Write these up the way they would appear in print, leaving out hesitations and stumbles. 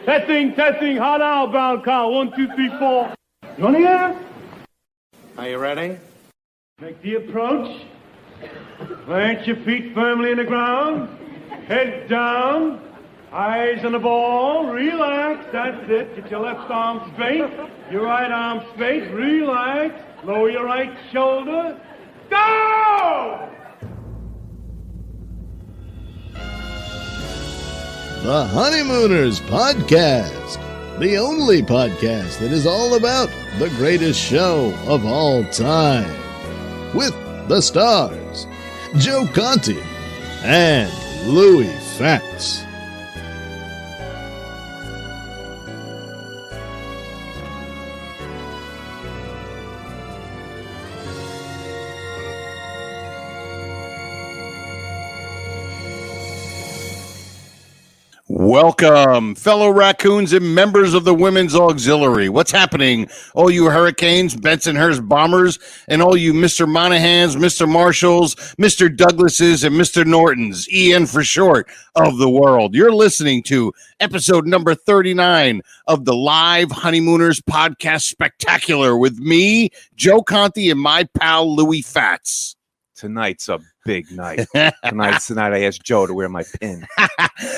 Testing, hot outbound call. 1, 2, 3, 4. You on the air? Are you ready? Make the approach. Plant your feet firmly in the ground. Head down. Eyes on the ball. Relax. That's it. Get your left arm straight. Your right arm straight. Relax. Lower your right shoulder. Go! The Honeymooners Podcast, the only podcast that is all about the greatest show of all time. With the stars, Joe Conti and Louis Fatts. Welcome, fellow raccoons and members of the Women's Auxiliary. What's happening? All you Hurricanes, Bensonhurst Bombers, and all you Mr. Monahans, Mr. Marshalls, Mr. Douglases, and Mr. Nortons, EN for short, of the world. You're listening to episode number 39 of the Live Honeymooners Podcast Spectacular with me, Joe Conti, and my pal Louis Fatts. Tonight's a big night. Tonight I asked Joe to wear my pin.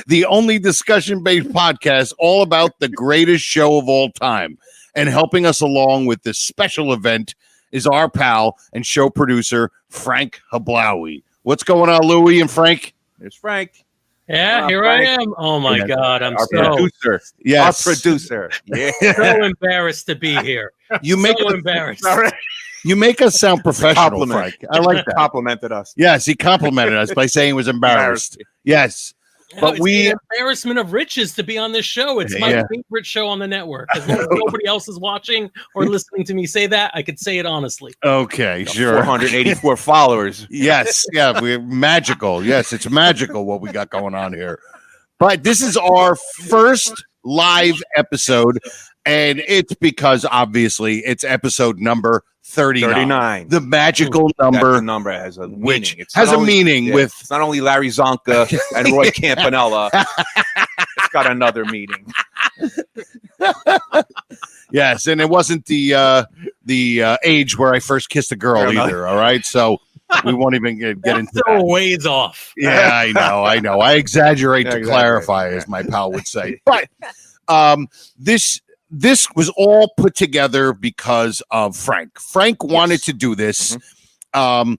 The only discussion-based podcast all about the greatest show of all time. And helping us along with this special event is our pal and show producer, Frank Hablawi. What's going on, Louie and Frank? There's Frank. Yeah, here Frank. I am. Oh, my God. I'm Our so producer. Yes. Our producer. Yeah. so embarrassed to be here. You make so us, embarrassed. you make us sound professional, Compliment. Frank. I like that. Complimented us. Yes, he complimented us by saying he was embarrassed. Yes. But It's we the embarrassment of riches to be on this show. It's my favorite show on the network. As long as nobody else is watching or listening to me say that, I could say it honestly. Okay, sure. 484 followers. Yes, yeah, we're magical. Yes, it's magical what we got going on here. But this is our first live episode, and it's because obviously it's episode number 39. The magical number. That number has a which meaning. It's has not a only- meaning with it's not only Larry Zonka and Roy Campanella. It's got another meaning. yes, and it wasn't the age where I first kissed a girl either. All right, so we won't even get into So that. ways off. Yeah, I know. I exaggerate to clarify, as my pal would say. But this was all put together because of Frank. Frank wanted to do this, and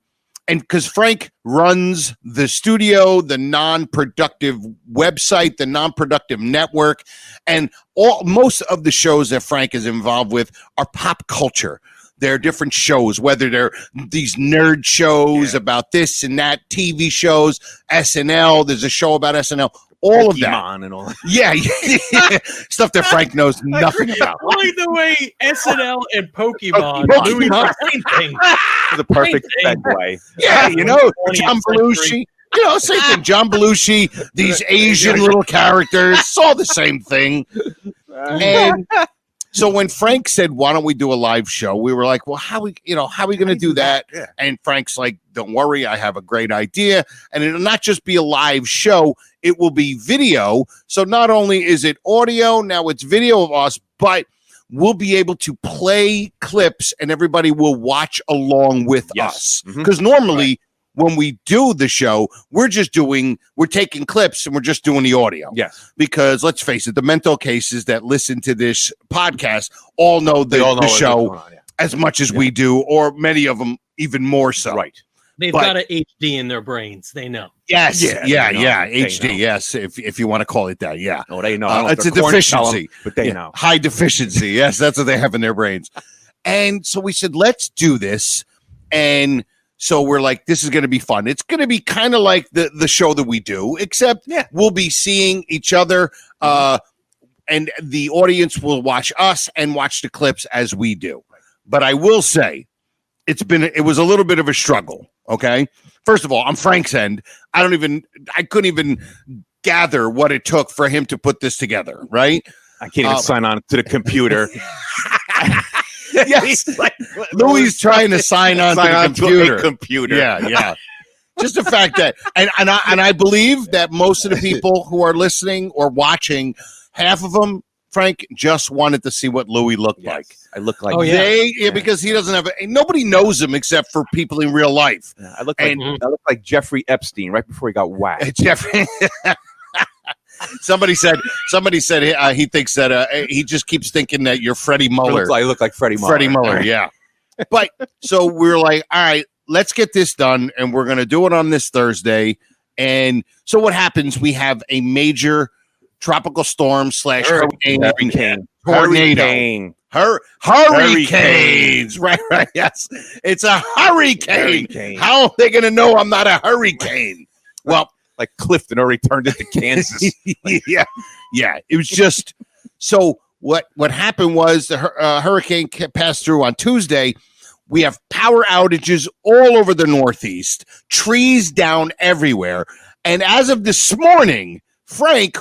because Frank runs the studio, the Non-Productive website, the Non-Productive network, and most of the shows that Frank is involved with are pop culture. They're different shows, whether they're these nerd shows about this and that, TV shows, SNL. There's a show about SNL. All of that. And all that. Yeah. Stuff that Frank knows nothing about. I like the way SNL and Pokemon. Louis, same thing. The perfect segue. Yeah, John Belushi. Same thing. John Belushi, these Asian little characters, it's all the same thing. And so when Frank said, "Why don't we do a live show?" we were like, "Well, how are we going to do that?" Yeah. And Frank's like, "Don't worry, I have a great idea, and it'll not just be a live show; it will be video. So not only is it audio, now it's video of us, but we'll be able to play clips, and everybody will watch along with us. Because normally." When we do the show, we're taking clips and we're just doing the audio. Yes. Because let's face it, the mental cases that listen to this podcast all know the show as much as we do, or many of them even more so. Right. They've got a HD in their brains. They know. Yes. Yeah. They HD. know. Yes. If you want to call it that. Yeah. Oh, they know. It's a deficiency. But they know. High deficiency. Yes. That's what they have in their brains. And so we said, let's do this. And so we're like, this is going to be fun. It's going to be kind of like the show that we do, except we'll be seeing each other, and the audience will watch us and watch the clips as we do. But I will say, it was a little bit of a struggle. Okay, first of all, on Frank's end, I couldn't even gather what it took for him to put this together. Right? I can't even sign on to the computer. Yes, Louis trying to sign on to the computer. Yeah. Just the fact that, and I believe that most of the people who are listening or watching half of them, Frank, just wanted to see what Louis looked like. I look like because he doesn't have nobody knows him except for people in real life. I look like Jeffrey Epstein right before he got whacked. Jeffrey. Somebody said he thinks that he just keeps thinking that you're Freddie Muller. I look like Freddie Muller. Freddie Muller, yeah. But so we're like, all right, let's get this done, and we're going to do it on this Thursday. And so what happens? We have a major tropical storm / hurricane tornado. Hurricanes. Right, yes. It's a hurricane. How are they going to know I'm not a hurricane? Well, like Clifton already turned into Kansas. Yeah. It was just so what happened was the hurricane passed through on Tuesday. We have power outages all over the Northeast, trees down everywhere. And as of this morning, Frank,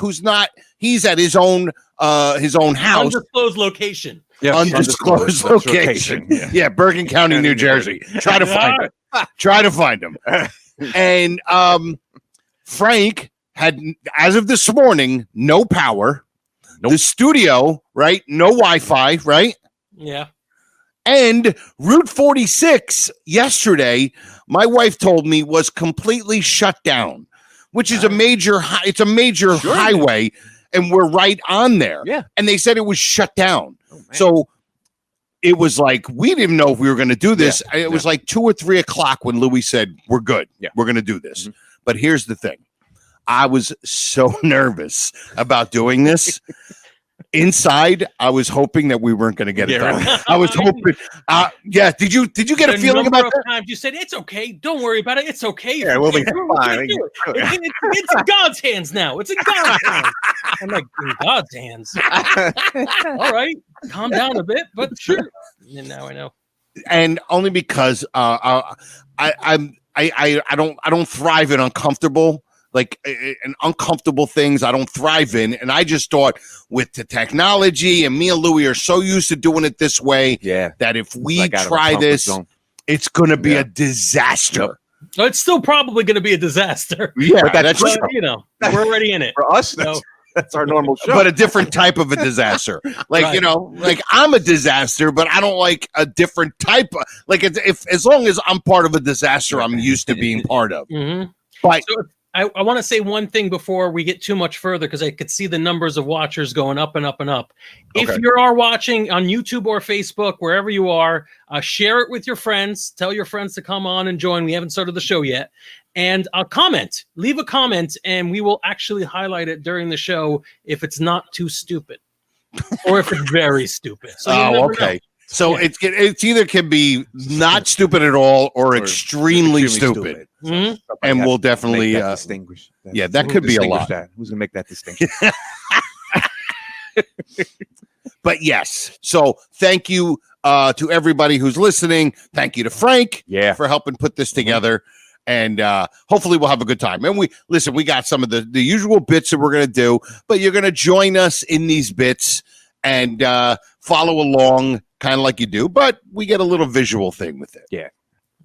he's at his own house. Undisclosed location. Yeah, undisclosed location. Yeah, Bergen County, New Jersey. Try to find him. And Frank had, as of this morning, no power. Nope. The studio, right? No Wi-Fi, right? Yeah. And Route 46 yesterday, my wife told me, was completely shut down, which is a major highway, and we're right on there. Yeah. And they said it was shut down. So it was like, we didn't know if we were going to do this. Yeah. It was like 2 or 3 o'clock when Louis said, we're good. Yeah. We're going to do this. Mm-hmm. But here's the thing. I was so nervous about doing this. Inside, I was hoping that we weren't going to get it done. Right. I was hoping. Did you get a feeling about that? Times you said it's okay. Don't worry about it. It's okay. Yeah, we'll be fine. It's in God's hands now. It's in God's hands. I'm like, in God's hands. All right, calm down a bit, but sure. And now I know. And only because I don't thrive in uncomfortable. Like and uncomfortable things I don't thrive in. And I just thought with the technology, and me and Louis are so used to doing it this way, that if we try this, it's going to be a disaster. Well, it's still probably going to be a disaster. Yeah, but that's we're already in it. For us, that's our normal show. But a different type of a disaster. Like, like I'm a disaster, but I don't like a different type of, like as long as I'm part of a disaster, I'm used to being part of. Mm-hmm. But I want to say one thing before we get too much further, because I could see the numbers of watchers going up and up and up. Okay. If you are watching on YouTube or Facebook, wherever you are, share it with your friends. Tell your friends to come on and join. We haven't started the show yet. And leave a comment, and we will actually highlight it during the show if it's not too stupid or if it's very stupid. So okay. Know. So it's either can be not stupid at all or extremely stupid. Mm-hmm. And we'll definitely distinguish. That could be a lot. Who's going to make that distinction? But yes. So thank you to everybody who's listening. Thank you to Frank for helping put this together. And hopefully we'll have a good time. And we got some of the usual bits that we're going to do, but you're going to join us in these bits and follow along kind of like you do, but we get a little visual thing with it. Yeah.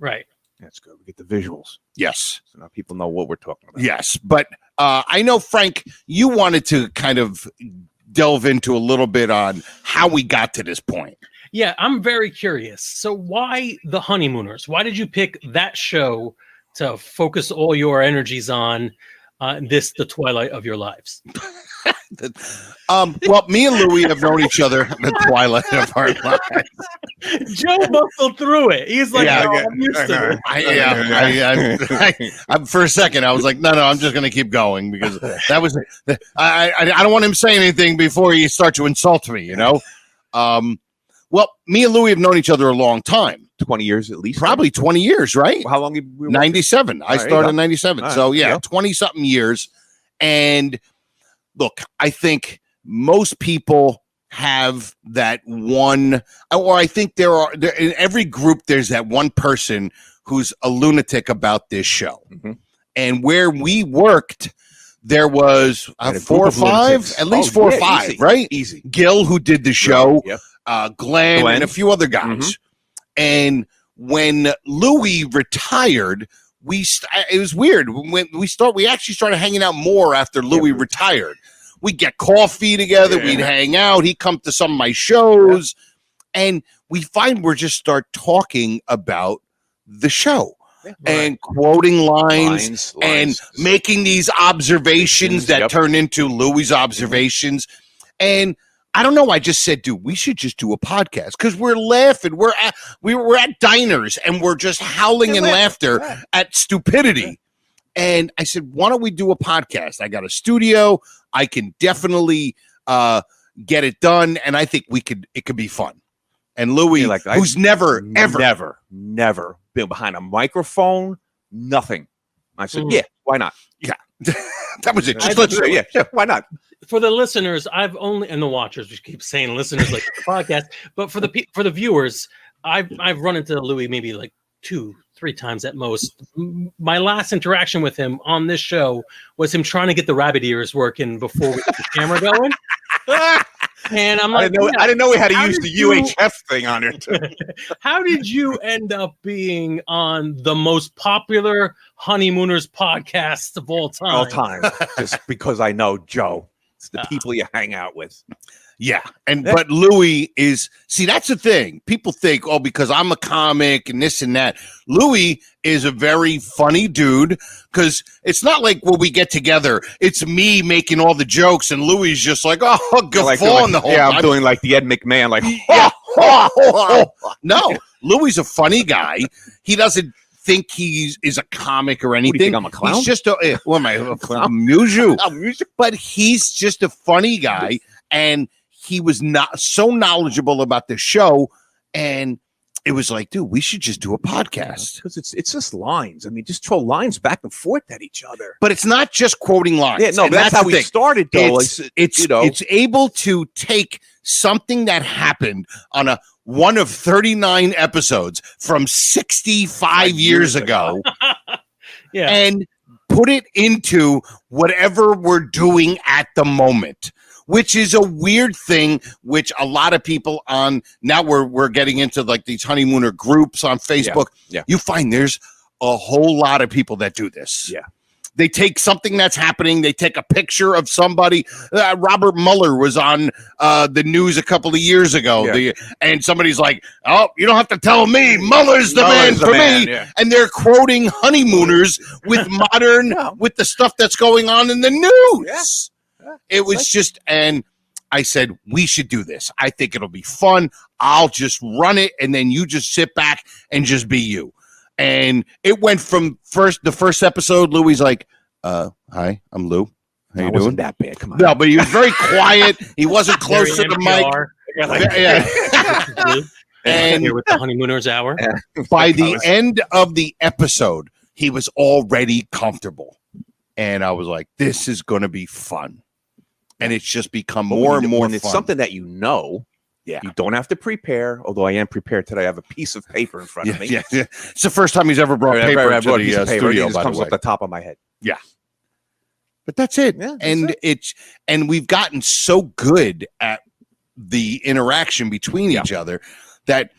Right. That's good. We get the visuals. Yes. So now people know what we're talking about. Yes. But I know, Frank, you wanted to kind of delve into a little bit on how we got to this point. Yeah, I'm very curious. So why the Honeymooners? Why did you pick that show to focus all your energies on the twilight of your lives? Well, me and Louis have known each other in the twilight of our lives. Joe muscled through it. He's like, I'm used to it. I for a second, I was like, no, I'm just going to keep going because that was. I don't want him to say anything before he starts to insult me. Well, me and Louis have known each other a long time. 20 years at least. Probably 20 years, right? How long have we 97. I started in 97. Right. So, 20-something years. And look, I think most people have that one, or I think there in every group, there's that one person who's a lunatic about this show. Mm-hmm. And where we worked, there was 4 or 5, at least 4 or 5, easy. Right? Easy. Gil, who did the show, Glenn, and a few other guys. Mm-hmm. And when Louis retired, it was weird. When we actually started hanging out more after Louis retired. we'd get coffee together, we'd hang out, he'd come to some of my shows, and we find we're just start talking about the show. And quoting lines and making these observations that turn into Louis' observations. And I don't know. I just said, dude, we should just do a podcast because we're laughing. We're at diners and we're just howling in laughter at stupidity. And I said, why don't we do a podcast? I got a studio. I can definitely get it done. And I think it could be fun. And Louis, who's never been behind a microphone, nothing. I said, yeah, why not? Yeah. That was it. Why not? For the listeners, I've only, and the watchers, we keep saying listeners like the podcast, but for the viewers, I've run into Louis maybe like 2-3 times at most. My last interaction with him on this show was him trying to get the rabbit ears working before we get the camera going. And I'm like, I didn't know we had to use the UHF thing on it. How did you end up being on the most popular Honeymooners podcast of all time? Just because I know Joe. It's the people you hang out with. Yeah. But Louis that's the thing. People think, because I'm a comic and this and that. Louis is a very funny dude because it's not like when we get together, it's me making all the jokes and Louis is just like, guffawing the whole time. Yeah, I'm doing like the Ed McMahon, like, No, Louis is a funny guy. He doesn't think he is a comic or anything. What, do you think I'm a clown? He's just I'll amuse you. But he's just a funny guy, and he was not so knowledgeable about the show, and it was like, dude, we should just do a podcast because it's just lines. I mean, just throw lines back and forth at each other. But it's not just quoting lines. Yeah, no, but that's how we started. Though it's able to take something that happened on one of 39 episodes from 65 years ago, and put it into whatever we're doing at the moment. Which is a weird thing, which a lot of people on now we're getting into like these honeymooner groups on Facebook. Yeah. You find there's a whole lot of people that do this. Yeah. They take something that's happening. They take a picture of somebody. Robert Mueller was on the news a couple of years ago. Yeah. And somebody's like, oh, you don't have to tell me. Mueller's the man for me. Yeah. And they're quoting Honeymooners with with the stuff that's going on in the news. Yeah. It was just, and I said, we should do this. I think it'll be fun. I'll just run it, and then you just sit back and just be you. And it went from the first episode, Louis like, hi, I'm Lou. How you doing? That bad. Come on. No, but he was very quiet. He wasn't close to the mic. And here with the Honeymooners Hour. By the end of the episode, he was already comfortable. And I was like, this is going to be fun. And it's just become more and more fun. It's something that you don't have to prepare, although I am prepared today. I have a piece of paper in front of me. Yeah. It's the first time he's ever brought paper to the studio, it just comes off the top of my head. Yeah. But that's it. Yeah, and we've gotten so good at the interaction between each other that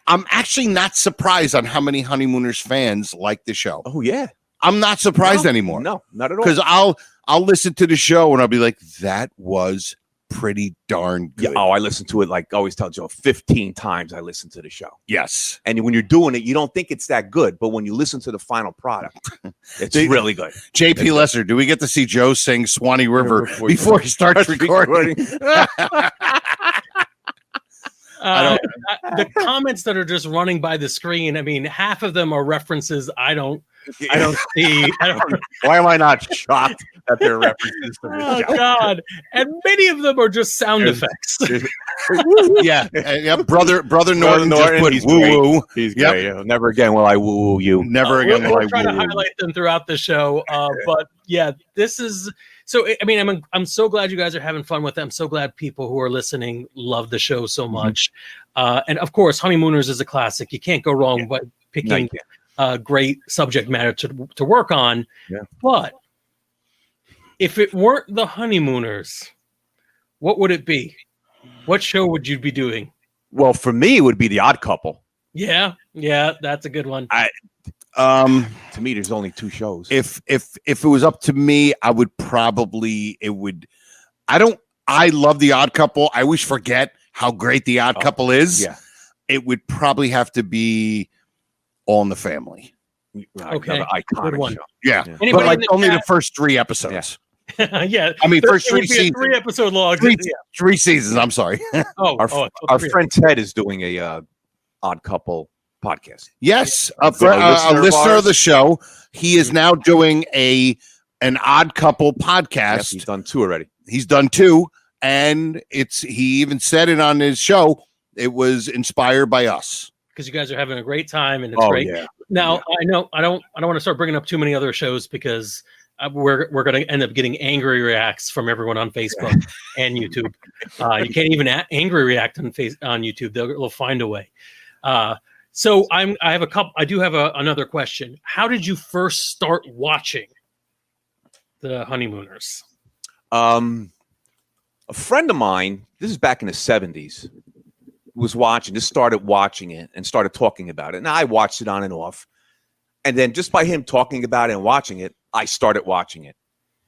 I'm actually not surprised on how many Honeymooners fans like the show. Oh, yeah. I'm not surprised anymore. No, not at all. Because I'll listen to the show and I'll be like, that was pretty darn good. Yeah, I listen to it, like I always tell Joe, 15 times I listen to the show. Yes. And when you're doing it, you don't think it's that good. But when you listen to the final product, it's really good. JP Lesser, do we get to see Joe sing Swanee River before he starts recording? The comments that are just running by the screen, I mean, half of them are references I don't see. Why am I not shocked that they're references to the show? God. And many of them are just sound effects. Yeah. Brother Norton just put he's woo-woo. He's great. Yeah. Never again will I woo-woo you. Never again will I we'll try to highlight them throughout the show. But yeah, this is... So, I mean, I'm so glad you guys are having fun with it. I'm so glad people who are listening love the show so much. And, of course, Honeymooners is a classic. You can't go wrong by picking great subject matter to work on. Yeah. But if it weren't the Honeymooners, what would it be? What show would you be doing? Well, for me, it would be The Odd Couple. Yeah, that's a good one. To me, there's only two shows. If it was up to me, I would probably I love The Odd Couple. I always forget how great The Odd Couple is. Yeah. It would probably have to be All in the Family. Okay. Another iconic Good one. show. Yeah. Anybody But like in the only chat- the first 3 episodes. Yeah. I mean, first 3 would be a seasons. 3-episode log. 3 seasons. I'm sorry. Our friend Ted is doing a Odd Couple podcast. Yes, A listener of listener of ours. the show. He is now doing an Odd Couple podcast. Yes, he's done 2 already. He's done 2, and he even said it on his show. It was inspired by us. Because you guys are having a great time and it's great. Yeah. Now I know I don't want to start bringing up too many other shows because we're going to end up getting angry reacts from everyone on Facebook and YouTube. You can't even angry react on YouTube. They'll find a way. So I do have another question. How did you first start watching the Honeymooners? A friend of mine, this is back in the 70s, started watching it and started talking about it. And I watched it on and off. And then just by him talking about it and watching it, I started watching it.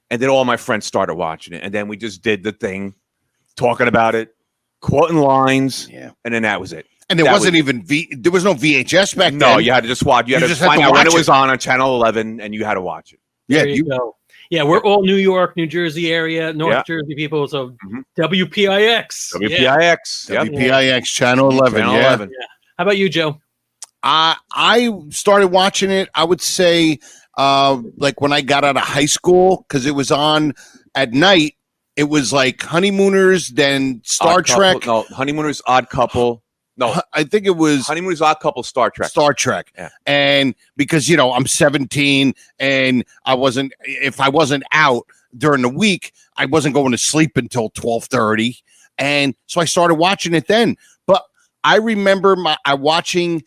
And then all my friends started watching it. And then we just did the thing, talking about it, quoting lines. Yeah. And then that was it. And there That wasn't was even there was no VHS back then. No, you had to just watch. You had to just had find to out when watch it was it. on Channel 11, and you had to watch it. Yeah, There you go. Yeah, we're all New York, New Jersey area, North Jersey people. So WPIX. Yeah. WPIX. Yep. WPIX Channel 11. Channel yeah. 11. How about you, Joe? I started watching it, I would say, like when I got out of high school, because it was on at night. It was like Honeymooners, then Star Odd Trek. Couple, no, Honeymooners, Odd Couple. No, I think it was Honeymooners, Odd Couple, Star Trek. Star Trek. Yeah. And because, I'm 17 and if I wasn't out during the week, I wasn't going to sleep until 12:30. And so I started watching it then. But I remember watching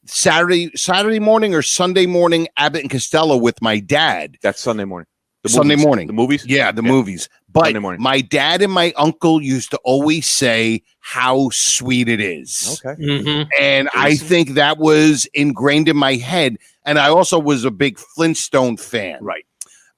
Saturday morning or Sunday morning Abbott and Costello with my dad. That's Sunday morning. Sunday morning. The movies? Yeah, the movies. But Sunday morning. my dad and my uncle used to always say how sweet it is. Okay. Mm-hmm. And I think that was ingrained in my head. And I also was a big Flintstone fan. Right.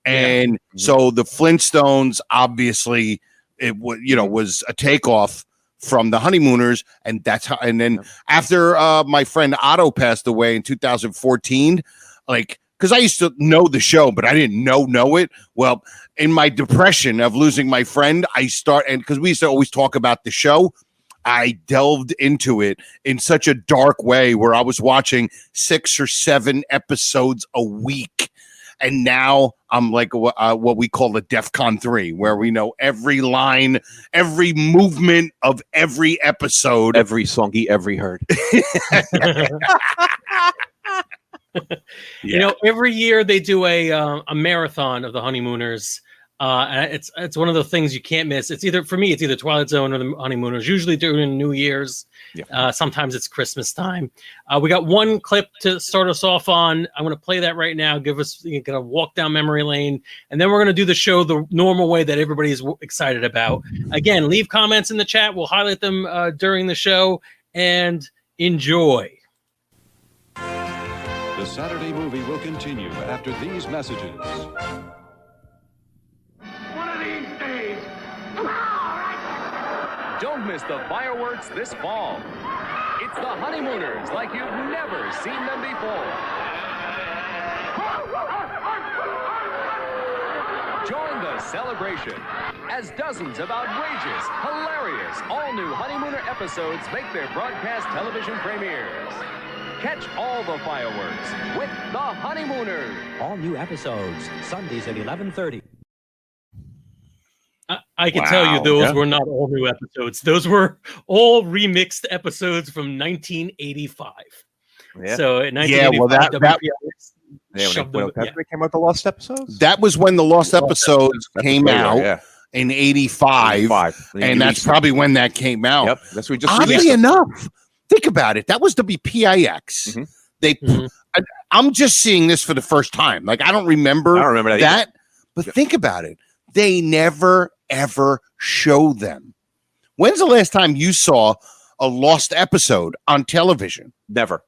And so the Flintstones, obviously, it was a takeoff from the Honeymooners. And that's how, and then after my friend Otto passed away in 2014, because I used to know the show, but I didn't know it. Well, in my depression of losing my friend, because we used to always talk about the show, I delved into it in such a dark way where I was watching 6 or 7 episodes a week. And now I'm like what we call a DEFCON 3, where we know every line, every movement of every episode. Every song he ever heard. Every year they do a marathon of the Honeymooners. And it's one of the things you can't miss. It's either Twilight Zone or the Honeymooners. Usually during New Year's. Yeah. Sometimes it's Christmas time. We got one clip to start us off on. I'm going to play that right now. You're going to walk down memory lane, and then we're going to do the show the normal way that everybody's excited about. Again, leave comments in the chat. We'll highlight them during the show, and enjoy. The Saturday movie will continue after these messages. One of these days. Don't miss the fireworks this fall. It's the Honeymooners like you've never seen them before. Join the celebration as dozens of outrageous, hilarious, all-new Honeymooner episodes make their broadcast television premieres. Catch all the fireworks with the Honeymooners. All new episodes, Sundays at 11:30. I can tell you those were not all new episodes. Those were all remixed episodes from 1985. Yeah. So in 1985, They came out the Lost episodes? That was when the Lost episodes came out in 85. And that's probably when that came out. Yep. That's what we just Oddly enough, think about it. That was WPIX. I'm just seeing this for the first time. Like, I don't remember that. But think about it. They never, ever show them. When's the last time you saw a Lost episode on television? Never.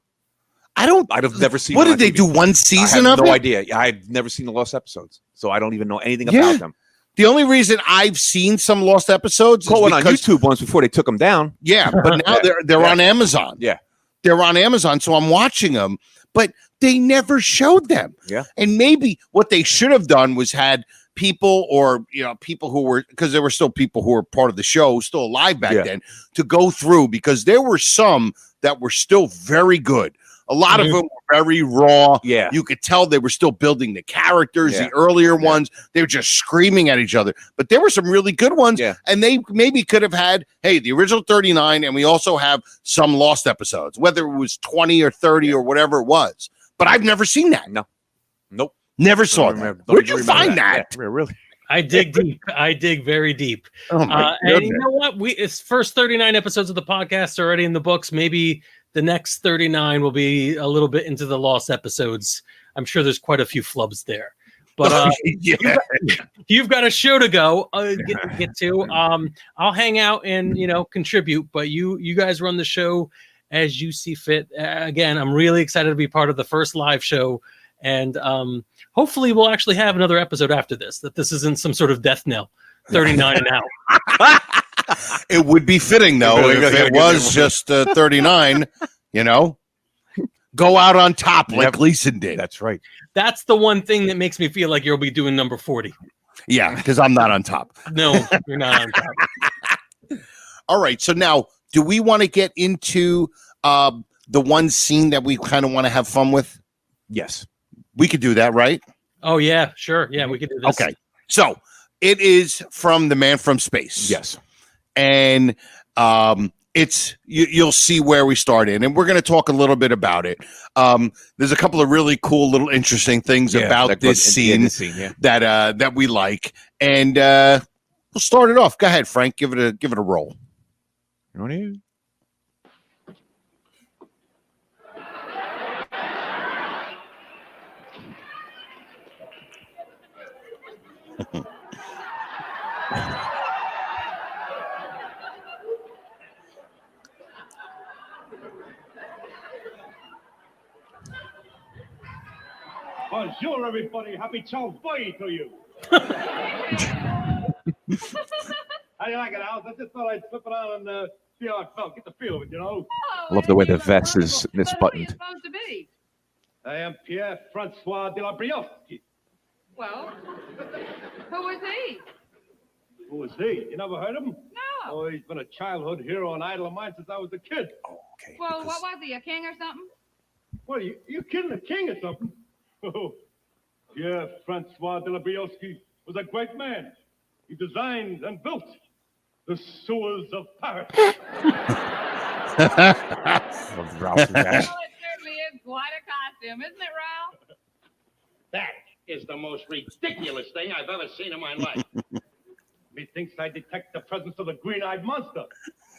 I'd have never seen. What did they do? One season of it? No idea. I've never seen the Lost episodes, so I don't even know anything about them. The only reason I've seen some lost episodes Caught is one on because, YouTube once before they took them down. yeah, but now they're on Amazon. Yeah. They're on Amazon, so I'm watching them, but they never showed them. Yeah. And maybe what they should have done was had people or, people who were, because there were still people who were part of the show, still alive back then, to go through, because there were some that were still very good. A lot of them were very raw. Yeah. You could tell they were still building the characters. Yeah. The earlier ones, they were just screaming at each other. But there were some really good ones. Yeah. And they maybe could have had, hey, the original 39, and we also have some lost episodes, whether it was 20 or 30 or whatever it was. But I've never seen that. No. Nope. Never saw that. Where'd you find that? Yeah, really? I dig deep. I dig very deep. Oh my and you know what? It's first 39 episodes of the podcast already in the books. Maybe the next 39 will be a little bit into the lost episodes. I'm sure there's quite a few flubs there. But you've got a show to go get to. I'll hang out and contribute, but you guys run the show as you see fit. Again, I'm really excited to be part of the first live show, and hopefully we'll actually have another episode after this. That this isn't some sort of death knell. 39 now. It would be fitting, though, if it was just 39, go out on top like Gleason did. That's right. That's the one thing that makes me feel like you'll be doing number 40. Yeah, because I'm not on top. No, you're not on top. All right. So now, do we want to get into the one scene that we kind of want to have fun with? Yes. We could do that, right? Oh, yeah, sure. Yeah, we could do this. Okay. So it is from The Man from Space. Yes. And it's you'll see where we start in, and we're going to talk a little bit about it. There's a couple of really cool little interesting things about this scene, that we like, and we'll start it off. Go ahead, Frank. Give it a roll. Ready? Bonjour, everybody. Happy Chow Fai to you. How do you like it, Al? I just thought I'd slip it on and see how it felt. Get the feel of it, I love the way the vest is misbuttoned. Supposed to be? I am Pierre Francois de la Briosky. Well, who is he? Who is he? You never heard of him? No. Oh, he's been a childhood hero and idol of mine since I was a kid. Oh, okay. Well, what was he, a king or something? What, you kidding, a king or something? Oh, Pierre Francois de la Briosky was a great man. He designed and built the sewers of Paris. Well, it certainly is quite a costume, isn't it, Ralph? That is the most ridiculous thing I've ever seen in my life. Methinks I detect the presence of the green-eyed monster.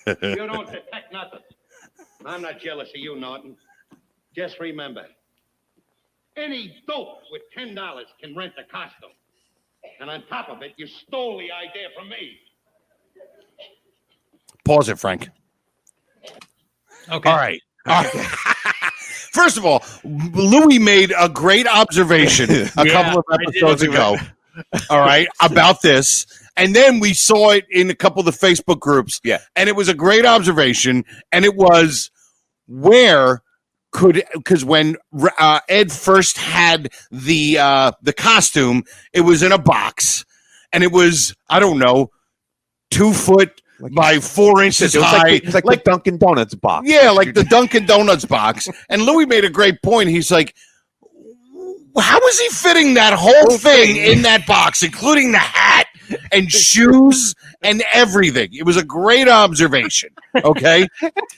You don't detect nothing. I'm not jealous of you, Norton. Just remember, any dope with $10 can rent a costume. And on top of it, you stole the idea from me. Pause it, Frank. Okay. All right. First of all, Louis made a great observation a couple of episodes ago. All right, about this. And then we saw it in a couple of the Facebook groups. Yeah. And it was a great observation. And it was because when Ed first had the costume, it was in a box. And it was, I don't know, 2 foot by 4 inches high. It's like the Dunkin' Donuts box. Yeah, like the Dunkin' Donuts box. And Louis made a great point. He's like, how is he fitting that whole thing in that box, including the hat and shoes and everything? It was a great observation, okay?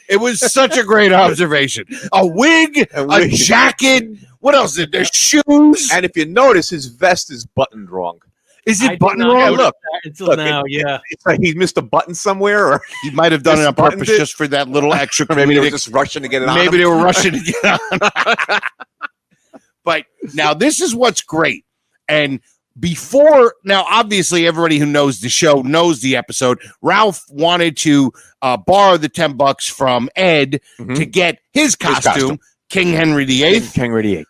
It was such a great observation. A wig, a jacket. What else? There's shoes. And if you notice, his vest is buttoned wrong. Is it buttoned not wrong? notice Look, that until now, yeah. It's like he missed a button somewhere, or he might have done it on Misbuttoned purpose just for that little extra. or maybe they were comedic- just rushing to get it on. Maybe him. they were rushing to get on. But now this is what's great. And before, now obviously everybody who knows the show knows the episode. Ralph wanted to borrow the $10 from Ed to get his costume, King Henry VIII. King Henry VIII.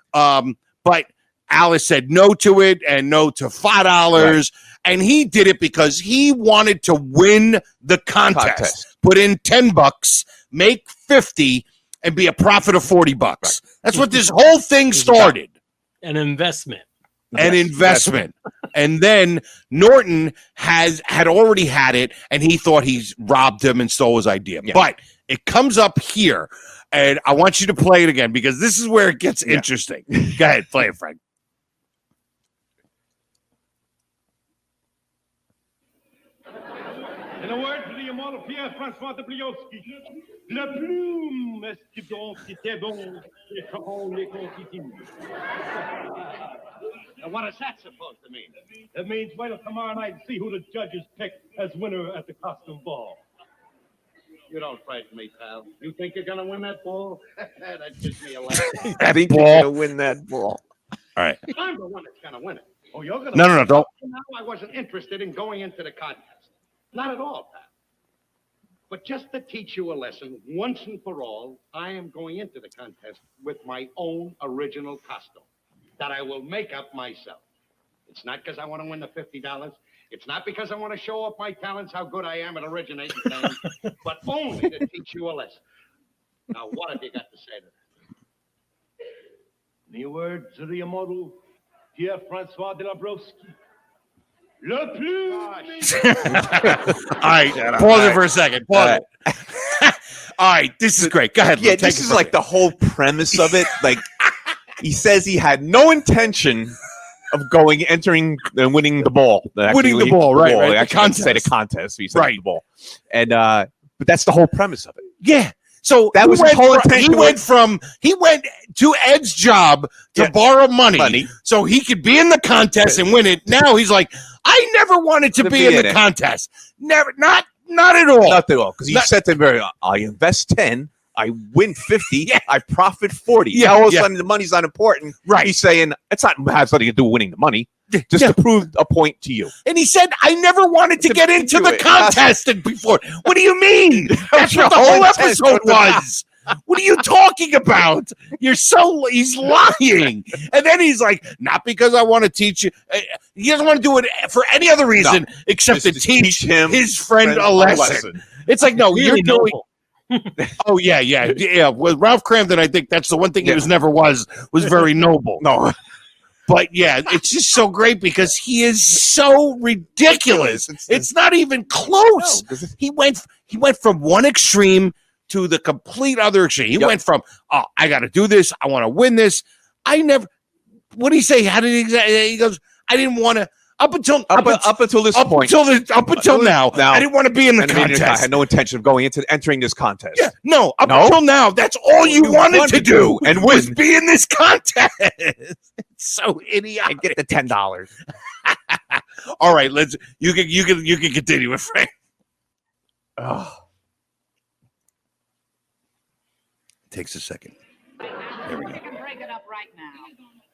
But Alice said no to it and no to $5. Right. And he did it because he wanted to win the contest. Put in $10, make 50, and be a profit of $40. Right. That's what this whole thing started. An investment. An investment. And then Norton had already had it, and he thought he's robbed him and stole his idea. Yeah. But it comes up here, and I want you to play it again because this is where it gets interesting. Go ahead, play it, Frank. In the words of the immortal Pierre-François de Pliotski, la plume est donc c'était bon, et comment les constitue. Now, what is that supposed to mean? It means wait till tomorrow night and see who the judges pick as winner at the costume ball. You don't frighten me, pal. You think you're going to win that ball? That gives me a laugh. I think you're going to win that ball. All right. I'm the one that's going to win it. Oh, you're going to No, don't. No, I wasn't interested in going into the contest. Not at all, pal. But just to teach you a lesson, once and for all, I am going into the contest with my own original costume that I will make up myself. It's not because I want to win the $50. It's not because I want to show off my talents, how good I am at originating things, but only to teach you a lesson. Now, what have you got to say to that? In the words of the immortal Pierre-François de la Broski, le plus... All right, pause it for a second. Pause it. All right, this is great. Go ahead. Yeah, this is like the whole premise of it. Like, he says he had no intention of entering and winning the ball. Winning the ball, right? Ball. Right. I actually say the contest. He said the ball. And, but that's the whole premise of it. Yeah. So that was his whole intention. He went to Ed's job to borrow money so he could be in the contest and win it. Now he's like, I never wanted to be in the contest. Never, not at all. Not at all. Because he said to him, I invest 10, I win 50, I profit 40. Yeah, all of a sudden the money's not important. Right. He's saying it's not has nothing to do with winning the money. Just to prove a point to you. And he said, I never wanted to get into the contest before. What do you mean? That's what the whole episode was. What are you talking about? He's lying. And then he's like, not because I want to teach you. He doesn't want to do it for any other reason except to teach him his friend a lesson. It's like, no, you're doing. Oh, yeah. With Ralph Cramden, I think that's the one thing he was very noble. No. But yeah, it's just so great because he is so ridiculous. It's not even close. No, he went from one extreme to the complete other extreme. He went from, I got to do this. I want to win this. What did he say? How did he goes, I didn't want to. Up until this point, up until now, I didn't want to be in the contest. I had no intention of entering this contest. Yeah, no, until now, that's all you wanted to do and was be in this contest. It's so idiotic. And get the $10. All right, you can continue with Frank. Oh. Takes a second. There we go. We can break it up right now.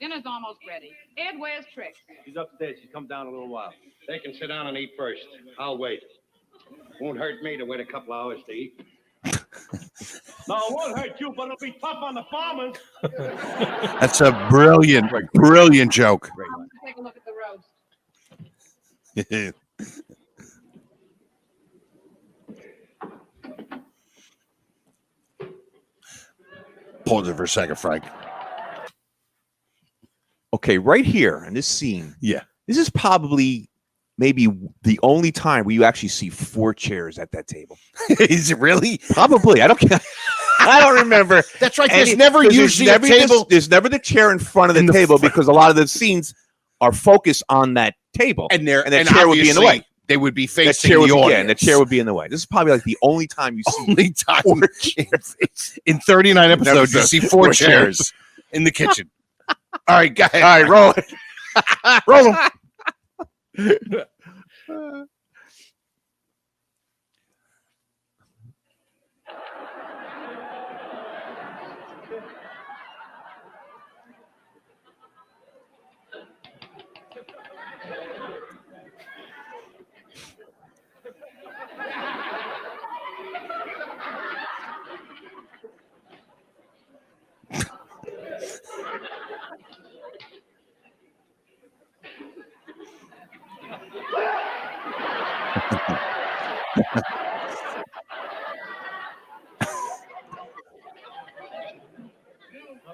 Dinner's almost ready. Ed, where's Trix? She's upstairs. She's come down a little while. They can sit down and eat first. I'll wait. Won't hurt me to wait a couple hours to eat. No, it won't hurt you, but it'll be tough on the farmers. That's a brilliant joke. Take a look at the roast. Pause it for a second, Frank. Okay, right here in this scene. Yeah. This is probably maybe the only time where you actually see 4 chairs at that table. Is it really? Probably. I don't remember. That's right. There's never usually a table. There's never the chair in front of the table because a lot of the scenes are focused on that table. And the chair would be in the way. They would be facing the audience. Yeah, and the chair would be in the way. This is probably like the only time you see 4 chairs. In 39 episodes, you see 4 chairs in the kitchen. All right, go ahead. All right, roll it. Roll them.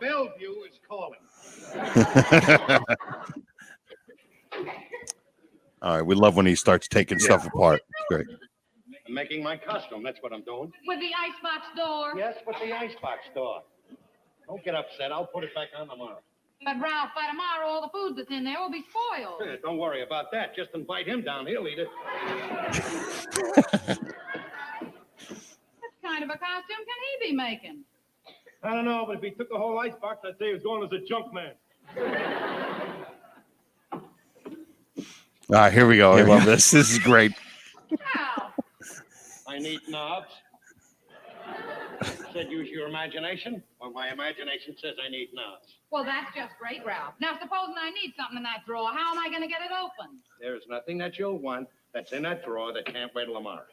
Bellevue is calling. All right, we love when he starts taking stuff apart. It's great. I'm making my costume. That's what I'm doing. With the icebox door. Yes, with the icebox door. Don't get upset. I'll put it back on tomorrow. But Ralph, by tomorrow, all the food that's in there will be spoiled. Don't worry about that. Just invite him down. He'll eat it. What kind of a costume can he be making? I don't know, but if he took the whole icebox, I'd say he was going as a junk man. All right, here we go. I love this. This is great. Ralph. I need knobs. Said use your imagination. Well, my imagination says I need knobs. Well, that's just great, Ralph. Now, supposing I need something in that drawer, how am I going to get it open? There's nothing that you'll want that's in that drawer that can't wait till tomorrow.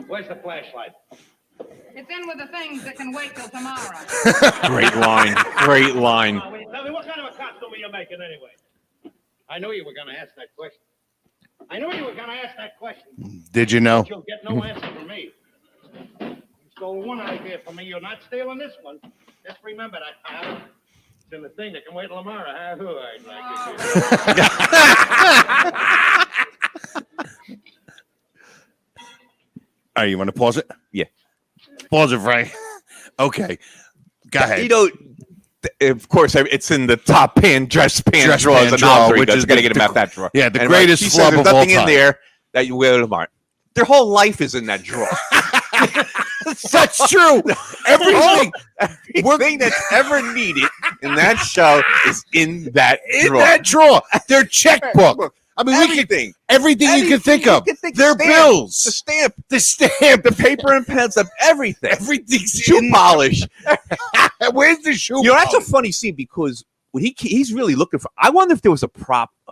Where's the flashlight? It's in with the things that can wait till tomorrow. Great line. Great line. Now, will you tell me what kind of a costume are you making anyway? I knew you were going to ask that question. Did you know? But you'll get no answer from me. You stole one idea from me. You're not stealing this one. Just remember that, pal. It's in the thing that can wait till tomorrow. Huh? Who I'd like it. All right, you want to pause it? Yeah. Pause it, Frank. Okay. Go ahead. You know, of course, it's in the top dress pan drawers and drawer, which which is is going to get him out that drawer. Yeah, the And greatest she flub says of there's all nothing in time. there that you wear tomorrow. Their whole life is in that drawer. That's true. Everything that's ever needed in that show is in that drawer. In that drawer. Their checkbook. I mean, everything you can think of. Their bills. The stamp. The paper and pencil. Everything. Everything's shoe polish. Where's the shoe polish? That's a funny scene because when he's really looking for. I wonder if there was a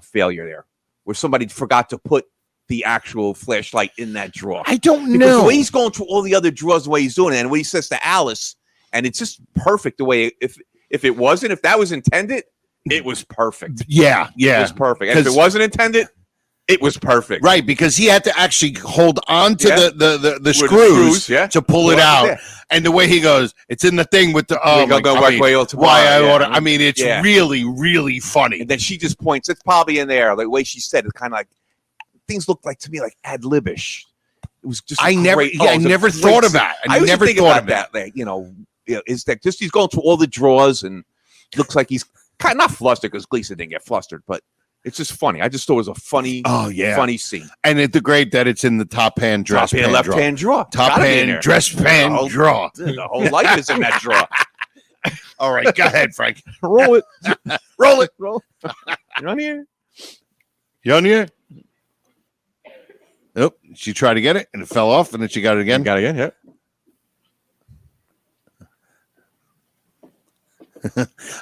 failure there where somebody forgot to put the actual flashlight in that drawer. I don't because know. The way he's going through all the other drawers, the way he's doing it, and what he says to Alice, and it's just perfect the way. If that was intended. It was perfect. Yeah. It was perfect. And if it wasn't intended, it was perfect. Right, because he had to actually hold on to the screws to pull it Well, out. yeah. And the way he goes, it's in the thing with the I mean, it's really, really funny. And then she just points, it's probably in there. The way she said it, kind of like things looked like to me like ad-libish. It was just I never thought of that. I never thought of that. Like, is that just he's going through all the drawers and looks like he's kind of not flustered because Gleason didn't get flustered, but it's just funny. I just thought it was a funny, funny scene. And it's great that it's in the top hand dress pan left hand drawer. Top hand dress pan drawer. The whole life is in that drawer. All right, go ahead, Frank. Roll it. Roll it. Roll. You're on here. You on here? Nope. She tried to get it and it fell off, and then she got it again. Got it again, yeah.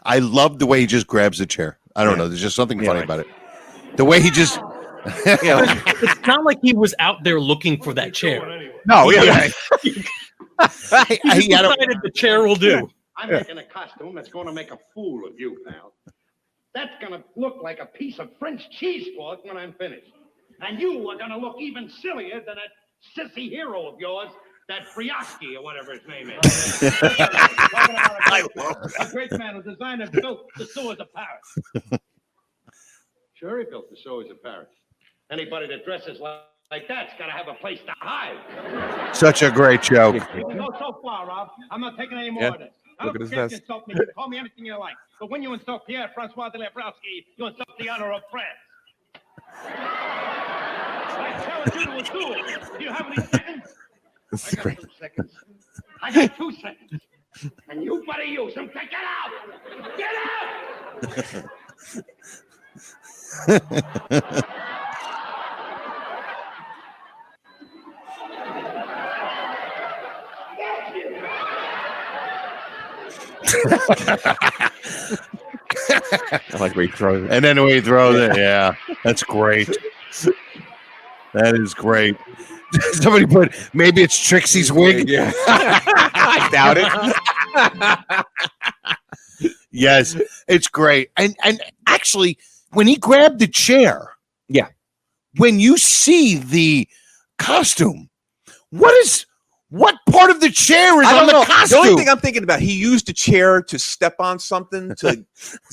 I love the way he just grabs the chair. I don't know. There's just something funny about it. The way he just. It's not like he was out there looking for that chair. No, he decided the chair will do. I'm making a costume that's going to make a fool of you, pal. That's going to look like a piece of French cheesecloth when I'm finished. And you are going to look even sillier than that sissy hero of yours, that Friaski or whatever his name is. A great man who designed and built the sewers of Paris. Sure, he built the sewers of Paris. Anybody that dresses like that's got to have a place to hide. Such a great joke. You can go so far, Rob. I'm not taking any more of this. I don't care if you insult me. You can call me anything you like. But when you insult Pierre-Francois de Lebrowski, you insult the honor of France. I challenge you to a duel. Do you have any seconds? I got 2 seconds. I got 2 seconds. And you better use them. Get out! Get out! I like where he throws it. And then the way he throws it. Yeah, that's great. That is great. Somebody put, maybe it's Trixie's wig. Yeah. I doubt it. Yes, it's great. And actually, when he grabbed the chair. Yeah. When you see the costume, what part of the chair is on the costume? The only thing I'm thinking about, he used a chair to step on something. Didn't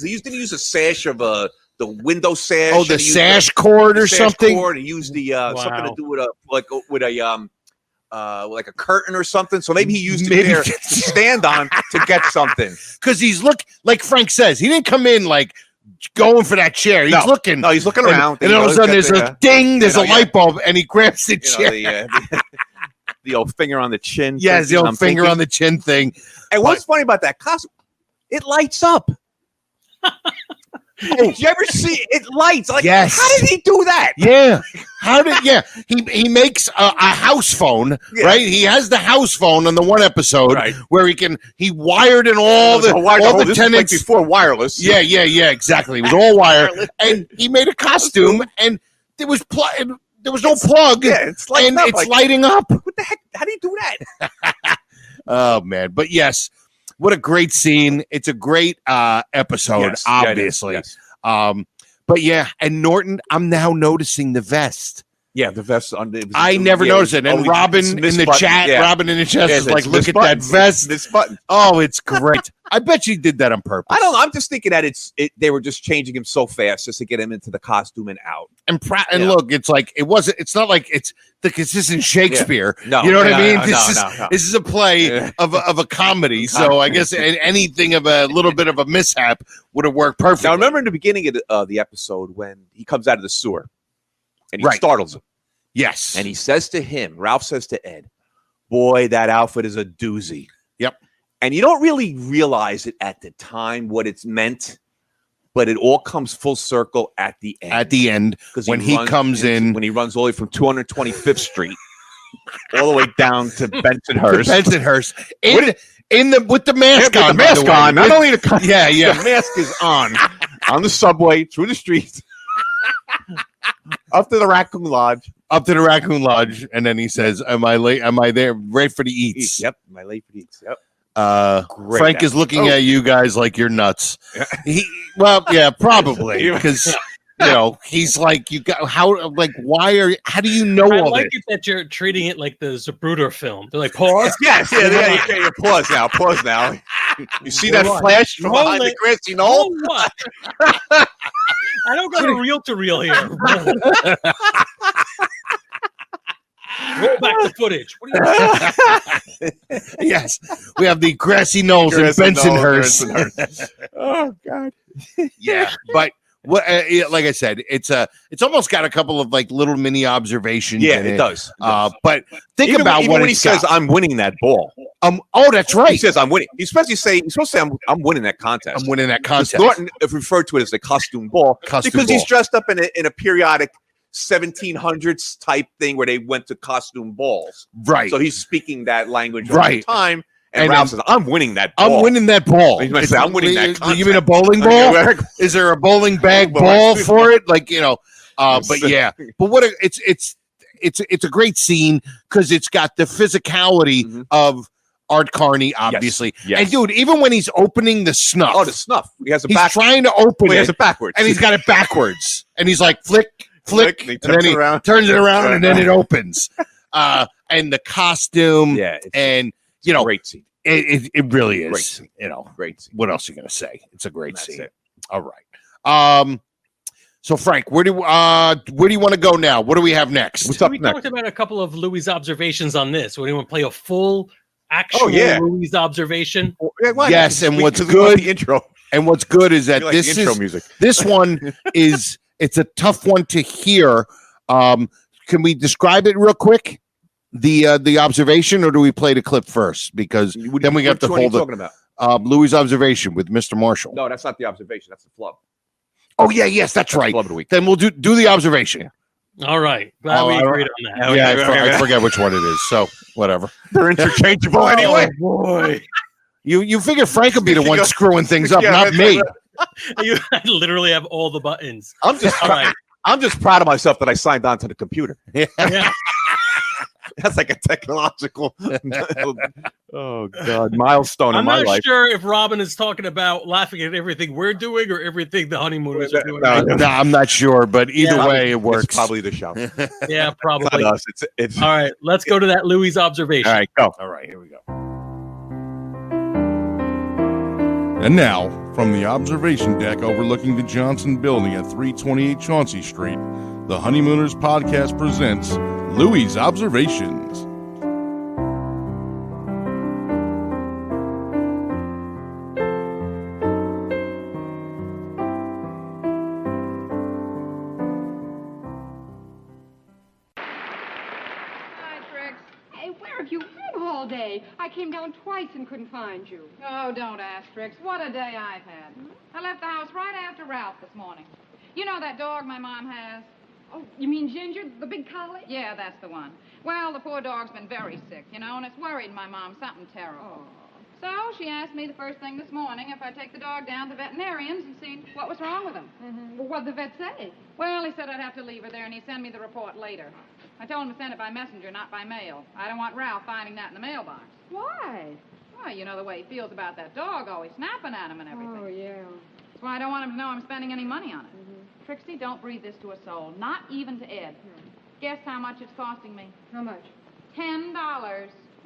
use a sash of the window sash. Oh, the sash cord or something. Cord. He used the something to do with like a curtain or something. So maybe he used the chair to stand on to get something. Because like Frank says, he didn't come in like going for that chair. He's looking. No, he's looking around. And all of a sudden there's a ding, there's a light bulb, and he grabs the chair. The old finger on the chin. Yes, the old finger on the chin thing. And what's funny about that costume? It lights up. Did you ever see it lights? Like, yes. How did he do that? Yeah. He makes a house phone, right? He has the house phone on the one episode where he wired in all the tenants. Like before wireless. Yeah, exactly. It was all wire. And he made a costume and there was no plug. Yeah, it's lighting up. It's lighting up. What the heck? How do you do that? Oh man. But yes. What a great scene. It's a great episode, obviously. Yes. But yeah, and Norton, I'm now noticing the vest. Yeah, the vest. I never noticed it. And Robin in the chat, is like, look at that vest. This button. Oh, it's great. I bet she did that on purpose. I don't know. I'm just thinking that they were just changing him so fast just to get him into the costume and out. And look, it's like it's not like it's this isn't Shakespeare. Yeah. No, you know what I mean? No. This is a play of a comedy. So I guess anything of a little bit of a mishap would have worked perfectly. Now remember in the beginning of the episode when he comes out of the sewer and he startles him. Yes. And he says to him, Ralph says to Ed, boy, that outfit is a doozy. Yep. And you don't really realize it at the time what it's meant, but it all comes full circle at the end. At the end, when he comes in. When he runs all the way from 225th Street all the way down to Bensonhurst. With the mask on. With the mask on. Not only the the mask is on the subway, through the streets, up to the Raccoon Lodge. And then he says, am I late? Am I there? Ready for the eats? Yep. Am I late for the eats? Yep. Frank is looking at you guys like you're nuts. Probably because he's like, how do you know all like this? it that you're treating it like the Zapruder film. They're like, pause. Yes, yeah, pause now. You see that flash from behind the grassy knoll? What? I don't got a reel to reel here. Roll back the footage. What are you Yes, we have the grassy knolls in Bensonhurst. Oh God. Yeah, but what? Like I said, it's almost got a couple of like little mini observations. Yeah, in it does. But think even about when he says, "I'm winning that ball." Oh, that's right. He says, "I'm winning." He's supposed to say, "I'm winning that contest." I'm winning that contest. Norton referred to it as a costume ball because he's dressed up in a periodic 1700s type thing where they went to costume balls. Right. So he's speaking that language all right the time. And Ralph says, I'm winning that ball. I'm winning that ball. He's going to say, I'm winning that contest. You mean a bowling ball? Is there a bowling bag ball for it? Like, but yeah. But what it's a great scene because it's got the physicality of Art Carney, obviously. Yes. And dude, even when he's opening the snuff. Oh, the snuff. He's trying to open it. He has it backwards. And he's got it backwards. And he's like, flick. And then he turns it around and then it opens. And the costume. Yeah. And, great scene. It really is. Great scene. Great scene. What else are you going to say? It's a great scene. All right. So Frank, where do you want to go now? What do we have next? We talked about a couple of Louis' observations on this. What do you want to play a full actual Louis observation? Yes, and what's good the intro. And what's good is that this is music. This one is it's a tough one to hear. Can we describe it real quick? The observation, or do we play the clip first? Because then we got to hold it. Talking about Louis' observation with Mr. Marshall. No, that's not the observation. That's the flub. Oh yeah, yes, that's right. Flub of the week. Then we'll do the observation. All right, glad we agreed on that. Yeah, I forget which one it is. So whatever. They're interchangeable anyway. Boy, you figure Frank would be the one screwing things up, not me. I literally have all the buttons. I'm just proud of myself that I signed on to the computer. Yeah. That's like a technological milestone in I'm my not life. sure if Robin is talking about laughing at everything we're doing or everything the honeymooners are doing. No, I'm not sure, but either way, it works. It's probably the show. Yeah, probably. It's not us. It's All right, let's go to that Louis observation. all right. Go. All right, here we go. And now, from the observation deck overlooking the Johnson Building at 328 Chauncey Street, the Honeymooners podcast presents Louis' Observations. Hi, Trix. Hey, where have you been all day? I came down twice and couldn't find you. Oh, don't ask, Trix. What a day I've had. I left the house right after Ralph this morning. You know that dog my mom has? Oh, you mean Ginger, the big collie? Yeah, that's the one. Well, the poor dog's been very sick, and it's worried my mom something terrible. Oh. So she asked me the first thing this morning if I'd take the dog down to the veterinarian's and see what was wrong with him. Mm-hmm. Well, what'd the vet say? Well, he said I'd have to leave her there, and he'd send me the report later. I told him to send it by messenger, not by mail. I don't want Ralph finding that in the mailbox. Why? Well, you know the way he feels about that dog, always snapping at him and everything. Oh, yeah. That's why I don't want him to know I'm spending any money on it. Mm-hmm. Trixie, don't breathe this to a soul, not even to Ed. Guess how much it's costing me? How much? $10.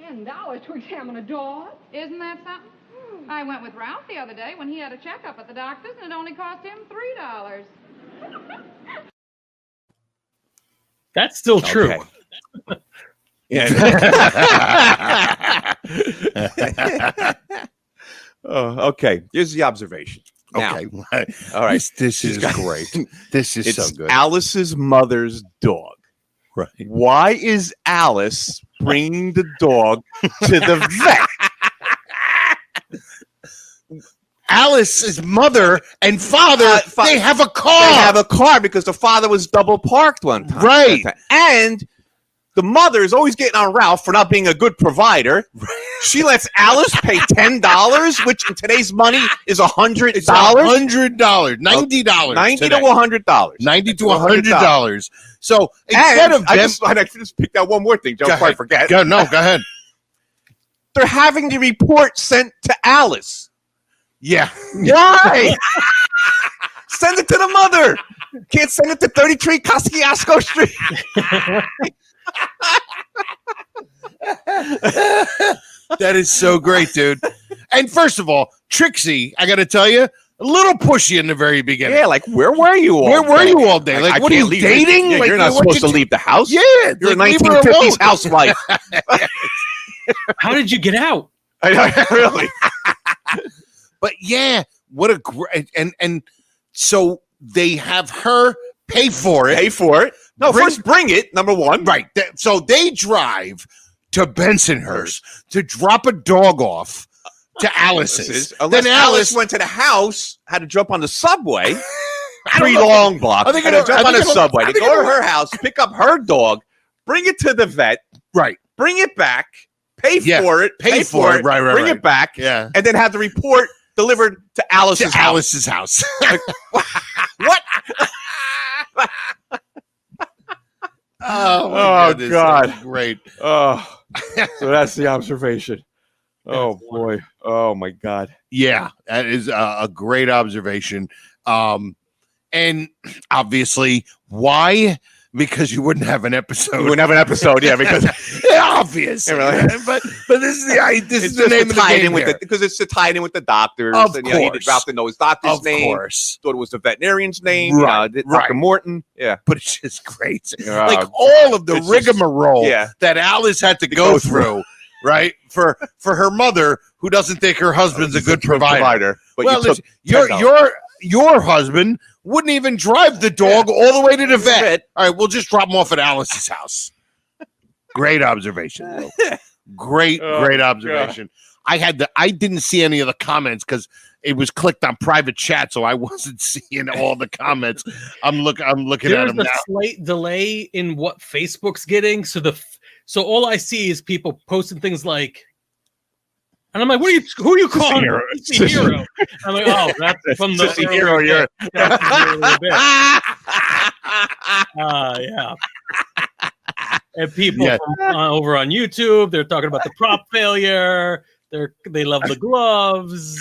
$10 to examine a dog? Isn't that something? I went with Ralph the other day when he had a checkup at the doctor's, and it only cost him $3. That's still true. Okay. Yeah. Oh, okay. Here's the observation. Now, Okay. all right. This is great. This is so good. Alice's mother's dog. Right. Why is Alice bringing the dog to the vet? Alice's mother and father, they have a car. They have a car because the father was double parked one time. Right. And the mother is always getting on Ralph for not being a good provider. She lets Alice pay $10, which in today's money is $100. It's $100, $90. $90 today. to $100. $90 to $100. So instead of I just picked out one more thing, Joe, before I forget. Go ahead. They're having the report sent to Alice. Yeah. Why? Send it to the mother. Can't send it to 33 Kosciuszko Street. That is so great, dude. And first of all, Trixie, I got to tell you, a little pushy in the very beginning. Yeah, like, where were you all Where day? were you all day? Like, what are you dating? Yeah, like, you're not supposed to leave the house. Yeah. You're like, a 1950s housewife. How did you get out? Really? But yeah, what a great and so they have her pay for it. Pay for it. No, first bring it, number one. Right. So they drive to Bensonhurst to drop a dog off to Alice's. Unless then Alice went to the house, had to jump on the subway. 3 long blocks. Had to jump on a subway to go to her house, pick up her dog, bring it to the vet. Right. Bring it back. Pay for it. Pay for it. Right. Bring it back. Yeah. And then have the report delivered to Alice's house. Alice's house. Like, what? Oh goodness, God. that's great. Oh, so that's the observation. Oh boy. Oh my God. Yeah, that is a great observation. And obviously, why? Because you wouldn't have an episode. You wouldn't have an episode, yeah, because obvious. Yeah, really. But this is the name of the game because it's to tie it in with the doctors. Of and, course. Ralph didn't know his doctor's name. Of course. Thought it was the veterinarian's name. Right. Dr. Morton. Yeah. But it's just great. Like all of the rigmarole that Alice had to go through, right? For her mother, who doesn't think her husband's a good provider. But well, listen, your husband wouldn't even drive the dog all the way to the vet. All right, we'll just drop him off at Alice's house. Great observation, Will. Great observation. God. I didn't see any of the comments because it was clicked on private chat, so I wasn't seeing all the comments. I'm looking at them now. There's a slight delay in what Facebook's getting, so all I see is people posting things like, and I'm like, who are you calling? Sissy Hero. I'm like, oh, that's from the Sissy Hero. Yeah. Yeah. And people from, over on YouTube, they're talking about the prop failure. They love the gloves.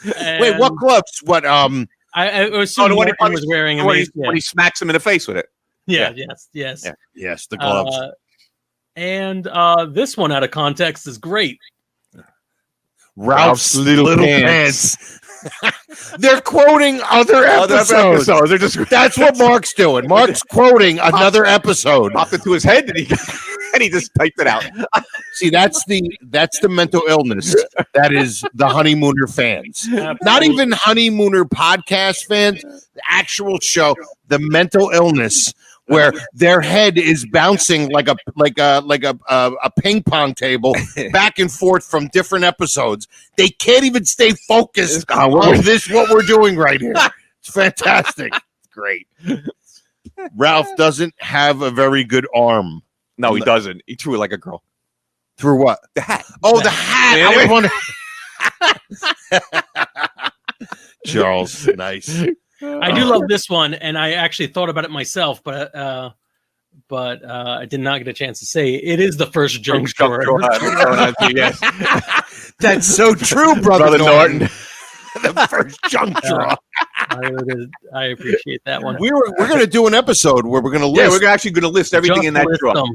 Wait, what gloves? What? I assume Martin was wearing when he smacks him in the face with it. Yes. Yes, the gloves. And this one out of context is great. Ralph's little pants. They're quoting other episodes. They're just that's what Mark's doing. Mark's quoting another episode. Popped into his head and he just typed it out. See, that's the mental illness. That is the Honeymooner fans. Not even Honeymooner podcast fans. The actual show, the mental illness where their head is bouncing like a ping pong table back and forth from different episodes. They can't even stay focused on what we're doing right here. It's fantastic. Great. Ralph doesn't have a very good arm. No, he doesn't. He threw it like a girl. Through what? The hat. Oh, the hat. Yeah. I was wondering. Charles, nice. I do love this one, and I actually thought about it myself, but I did not get a chance to say it is the first junk drawer. Yes. That's so true, brother Norton. The first junk drawer. I appreciate that one. We're going to do an episode where we're going to list. Yeah, we're actually going to list everything in that drawer.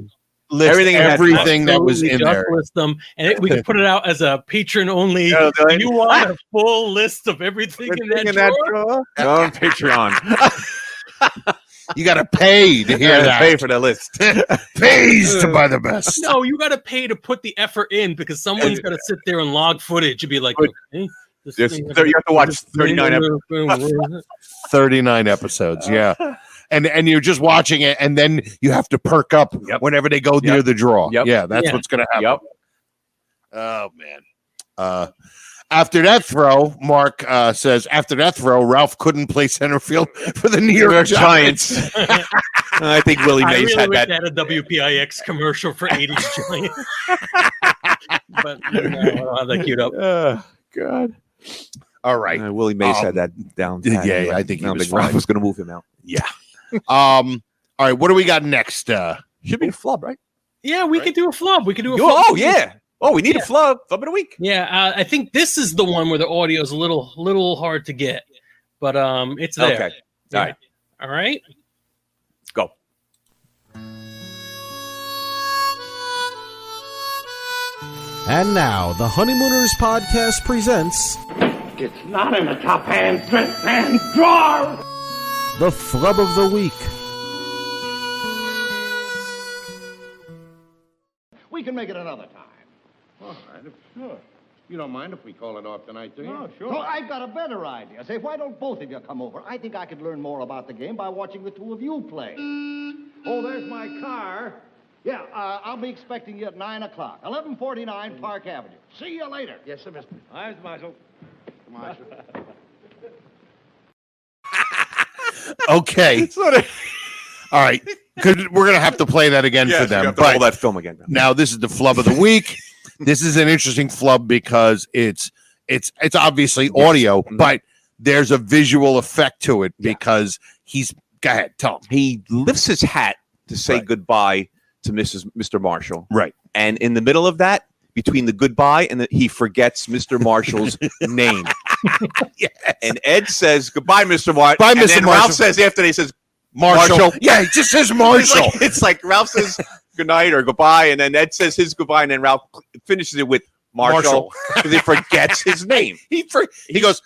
List everything that was in there. List them, and we can put it out as a patron only. You want a full list of everything in that drawer? No, on Patreon. You got to pay to hear that. Pay for the list. Pays to buy the best. No, you got to pay to put the effort in because someone's got to sit there and log footage and be like, okay, you have to watch 39 episodes. 39 episodes, yeah. And you're just watching it, and then you have to perk up whenever they go near the draw. Yeah, that's what's going to happen. Oh, man. After that throw, Mark says, after that throw, Ralph couldn't play center field for the New York Giants. I think Willie Mays had that. Had a WPIX commercial for 80s Giants. But I don't have that queued up. God. All right. Willie Mays had that down. Yeah, I think he was Ralph was going to move him out. Yeah. All right, what do we got next? Should be a flub, right? Yeah, we could do a flub. We could do a flub. Oh, yeah. Oh, we need a flub of the week. Yeah, I think this is the one where the audio is a little hard to get, but it's there. Okay. All right. All right. Let's go. And now, the Honeymooners podcast presents... It's not in the top hand drawer! The Flub of the Week. We can make it another time. All right, sure. You don't mind if we call it off tonight, do you? No, sure. So I've got a better idea. Say, why don't both of you come over? I think I could learn more about the game by watching the two of you play. Oh, there's my car. Yeah, I'll be expecting you at 9 o'clock. 1149 Park Avenue. See you later. Yes, sir, mister. Hi, Mr. Marshall. Marshall. Okay. All right. We're going to have to play that again for them. But all that film again. Now, this is the flub of the week. This is an interesting flub because it's obviously audio, but there's a visual effect to it because go ahead, tell him. He lifts his hat to say goodbye to Mr. Marshall. Right. And in the middle of that, between the goodbye and he forgets Mr. Marshall's name. Yes. And Ed says, goodbye, Mr. Marshall. Bye, and Mr. then Marshall. Ralph says after he says, Marshall. Yeah, he just says Marshall. It's like Ralph says good night or goodbye, and then Ed says his goodbye, and then Ralph finishes it with Marshall because he forgets his name. He goes,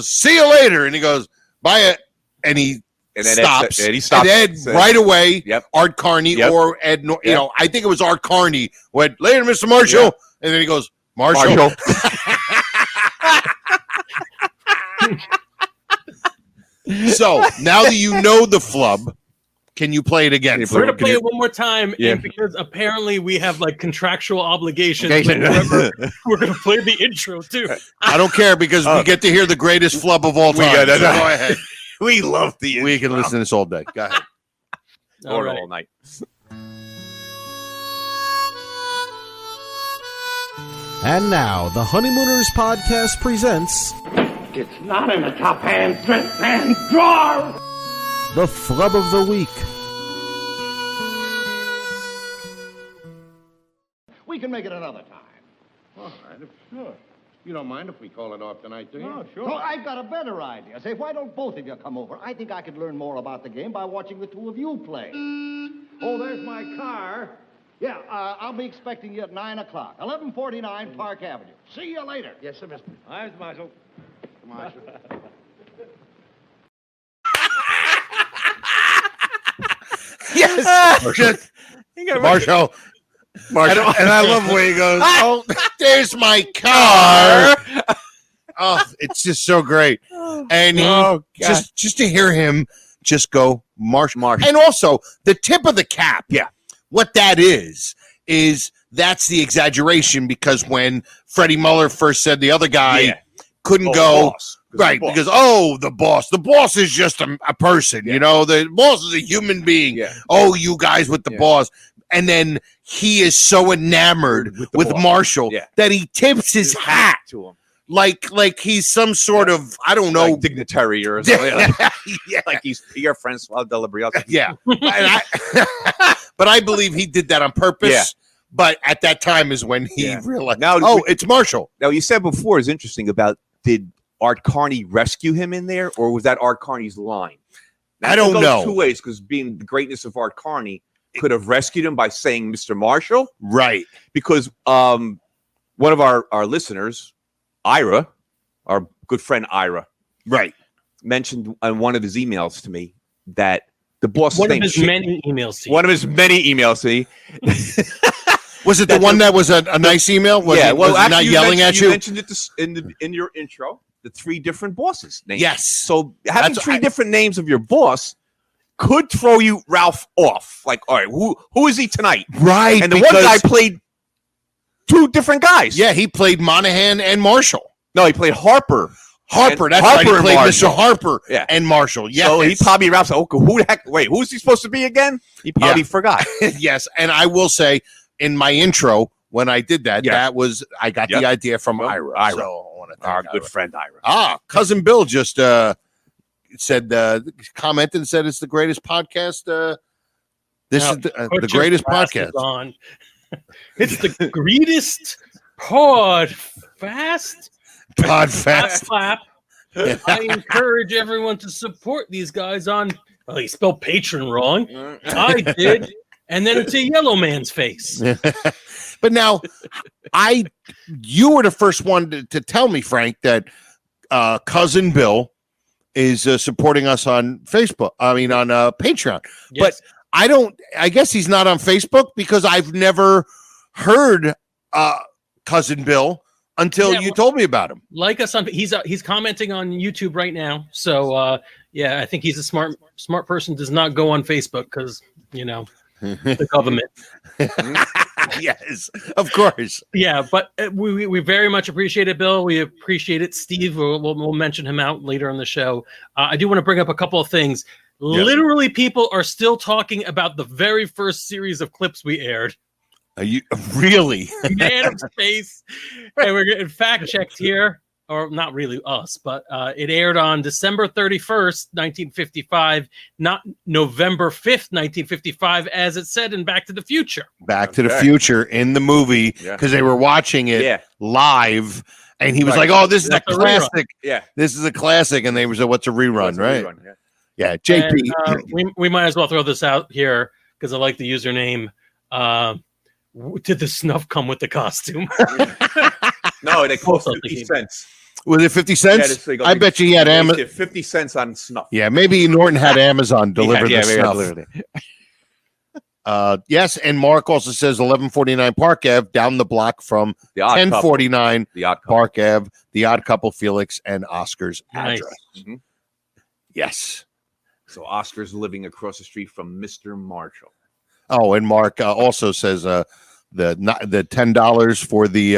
see you later, and he goes, bye, Ed. And he stops. And Ed says, right away, yep. Art Carney Yep. or Ed, I think it was Art Carney went, later, Mr. Marshall. Yep. And then he goes, Marshall. So now that you know the flub, can you play it again? We're going to play it one more time, and because apparently we have like contractual obligations. We're going to play the intro too. I don't care because we get to hear the greatest flub of all time. So go ahead. We love the intro. We can listen to this all day. Go ahead. All night. And now, the Honeymooners podcast presents... It's not in the top hand drawer! The Flub of the Week. We can make it another time. All right, sure. You don't mind if we call it off tonight, do you? No, sure. So I've got a better idea. Say, why don't both of you come over? I think I could learn more about the game by watching the two of you play. Oh, there's my car. Yeah, I'll be expecting you at 9 o'clock. 1149 Park Avenue. See you later. Yes, sir, mister. Hi, Mr. Marshall. Marshall. Yes. Marshall. And I love the way he goes, oh, there's my car. Oh, it's just so great. And just to hear him just go, Marsh. And also, the tip of the cap. Yeah. What that is that's the exaggeration, because when Freddie Muller first said the other guy couldn't go, right, because, the boss is just a person, you know, the boss is a human being. Yeah. Oh, you guys with the boss. And then he is so enamored with Marshall that he tips his hat to him. Like he's some sort of, I don't know, like dignitary or something. Like he's your Francois Delabriere. Yeah. But I believe he did that on purpose. Yeah. But at that time is when he realized, it's Marshall. Now, you said before is interesting about, did Art Carney rescue him in there, or was that Art Carney's line? Now, I don't know. Two ways, because being the greatness of Art Carney could have rescued him by saying Mr. Marshall. Right. Because one of our listeners, Ira, our good friend Ira, right, mentioned on one of his emails to me that the boss one of his many emails to you. One of his many emails to me. Was it the one that was a nice email? Was he not yelling at you? You mentioned it in your intro, the three different bosses' names. Yes. So having three different names of your boss could throw you Ralph off. Like, all right, who is he tonight? Right. And the one guy played two different guys. Yeah, he played Monahan and Marshall. No, he played Harper. That's right. He played Mr. Harper and Marshall. Yeah. So he probably Ralph said, okay, who the heck? Wait, who's he supposed to be again? He probably forgot. Yes. And I will say, in my intro, when I did that, I got the idea from Ira. So I want to thank our good friend Ira. Cousin Bill just said, commented and said it's the greatest podcast. This is the greatest podcast. It's the greatest podcast. Clap. I encourage everyone to support these guys on. Well, he spelled patron wrong. I did. And then it's a yellow man's face. But now, you were the first one to tell me, Frank, that Cousin Bill is supporting us on Facebook. I mean, on Patreon. Yes. But I guess he's not on Facebook because I've never heard Cousin Bill until you told me about him. Like us on, he's commenting on YouTube right now. So I think he's a smart person. Does not go on Facebook because the government. Yes, of course. Yeah, but we very much appreciate it, Bill. We appreciate it, Steve. We'll mention him out later on the show. I do want to bring up a couple of things. Yes. Literally, people are still talking about the very first series of clips we aired. Are you really? Man of Space. And we're getting fact checked here, or not really us, but it aired on December 31st, 1955, not November 5th, 1955, as it said in Back to the Future. Back to the Future in the movie, because they were watching it live, and he was like, "Oh, this is a classic. This is a classic," and they were like, "What's a rerun?" Right? Yeah, JP. And, we might as well throw this out here because I like the username. Did the snuff come with the costume? No, they cost 50 cents. Was it 50 cents? Yeah, I bet you he had Amazon. 50 cents on snuff. Yeah, maybe Norton had Amazon deliver the snuff. Yes, and Mark also says 1149 Park Ave, down the block from 1049 Park Ave, the Odd Couple, Felix and Oscar's address. Mm-hmm. Yes. So Oscar's living across the street from Mr. Marshall. Oh, and Mark also says the $10 for the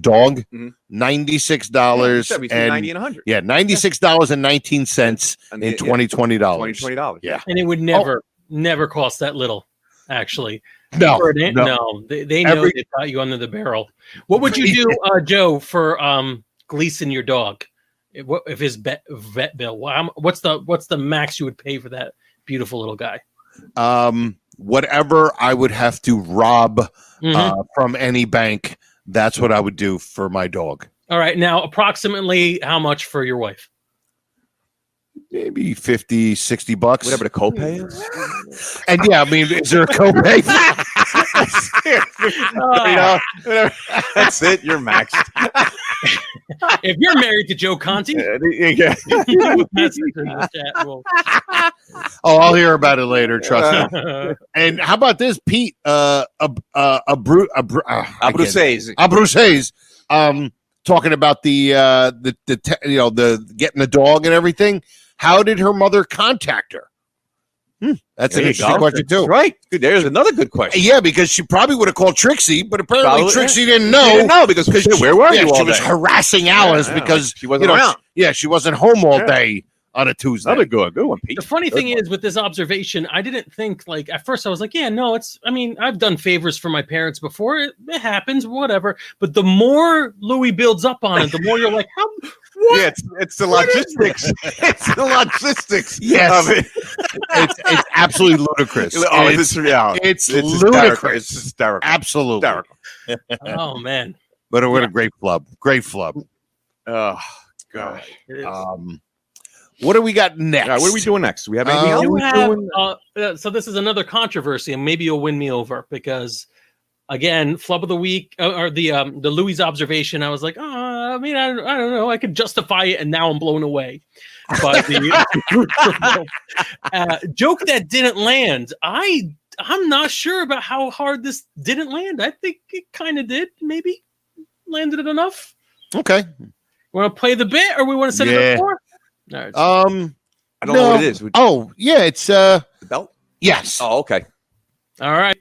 dog, $96 between 90 and 100. Yeah, $96.19 in 2020 dollars. Yeah, and it would never cost that little. Actually, no. They know they got you under the barrel. What would you do, Joe, for Gleason, your dog? If his vet bill? What's the max you would pay for that beautiful little guy? whatever I would have to rob from any bank, that's what I would do for my dog. All right. Now, approximately how much for your wife? Maybe $50-$60. Whatever the copay is. And yeah, I mean, is there a copay? That's it. You're maxed. If you're married to Joe Conti, I'll hear about it later. Trust me. And how about this, Pete? Abruzzese. Talking about the getting the dog and everything. How did her mother contact her? That's an interesting question too. Right. Good. There's another good question. Yeah, because she probably would have called Trixie, but apparently Trixie didn't know. She didn't know because where were you all She day? was harassing Alice because she wasn't around. She wasn't home all day on a Tuesday. Another good one, Pete. The funny thing is with this observation, I didn't think like at first I was like, yeah, no, I've done favors for my parents before. It happens, whatever. But the more Louis builds up on it, the more you're like, how? What? Yeah, it's the logistics. It's the logistics yes. of it. It's absolutely ludicrous. Oh, it's reality. It's ludicrous. It's hysterical. Absolutely. Hysterical. Oh, man. But what a great flub. Great flub. Oh, gosh. What do we got next? What are we doing next? Do we have anything else? So this is another controversy, and maybe you'll win me over because, again, flub of the week or the Louis observation. I was like, I don't know. I could justify it, and now I'm blown away. But the joke that didn't land, I'm not sure about how hard this didn't land. I think it kind of did. Maybe landed it enough. Okay. Want to play the bit, or we want to set it up for? All right. I don't know what it is. Oh, yeah, it's the belt. Yes. Oh, okay. All right.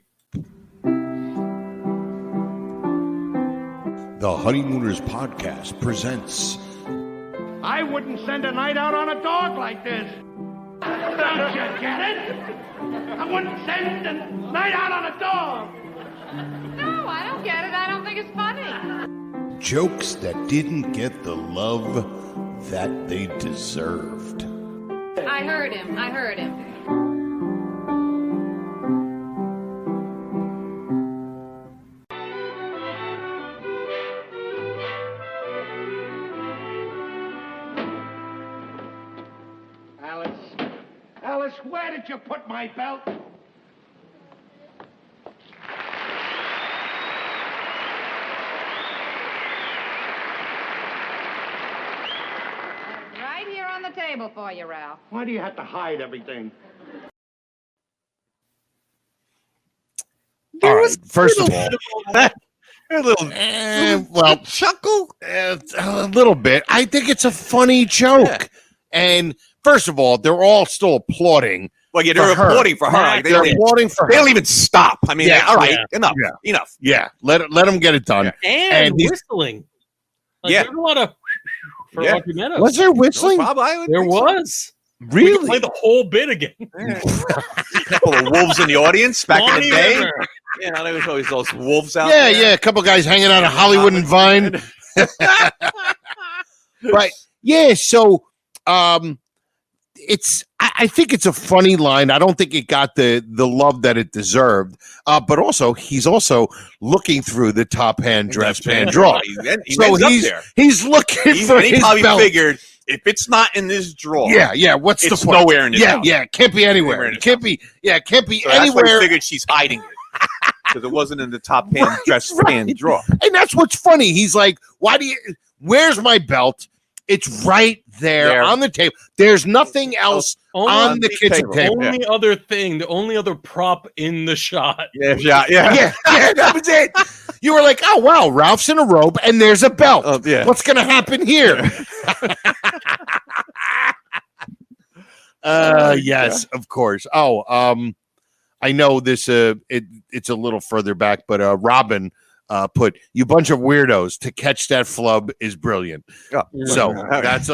The Honeymooners podcast presents. I wouldn't send a night out on a dog like this. Don't you get it? I wouldn't send a night out on a dog. No, I don't get it. I don't think it's funny. Jokes that didn't get the love that they deserved. I heard him. Alice, where did you put my belt? Right here on the table for you, Ralph. Why do you have to hide everything? All right. First of all, a little chuckle. A little bit. I think it's a funny joke. Yeah. And first of all, they're all still applauding. Well, yeah, they're applauding for her. Like, they're applauding for her. They don't even stop. I mean, all right, enough. Yeah, let them get it done. Yeah. And whistling. There's a lot of for Audrey Meadows. Was there whistling? No, there was. Really? We can play the whole bit again. A couple of wolves in the audience back in the day. There was always those wolves out there. Yeah, a couple guys hanging out of Hollywood and Vine. But yeah, so I think it's a funny line. I don't think it got the love that it deserved. But also, he's also looking through the top hand dress pan drawer. He's looking for his probably belt. Figured if it's not in this drawer, what's the point? It's nowhere in this house. It can't be anywhere. It can't be so anywhere. That's why I figured she's hiding it because it wasn't in the top hand dress pan drawer. And that's what's funny. He's like, where's my belt? It's right there on the table. There's nothing else on the kitchen table. The only other prop in the shot. Yeah, that was it. You were like, oh, wow, Ralph's in a robe and there's a belt. What's going to happen here? Yes, of course. I know this. It's a little further back, but Robin put, "You bunch of weirdos, to catch that flub is brilliant." So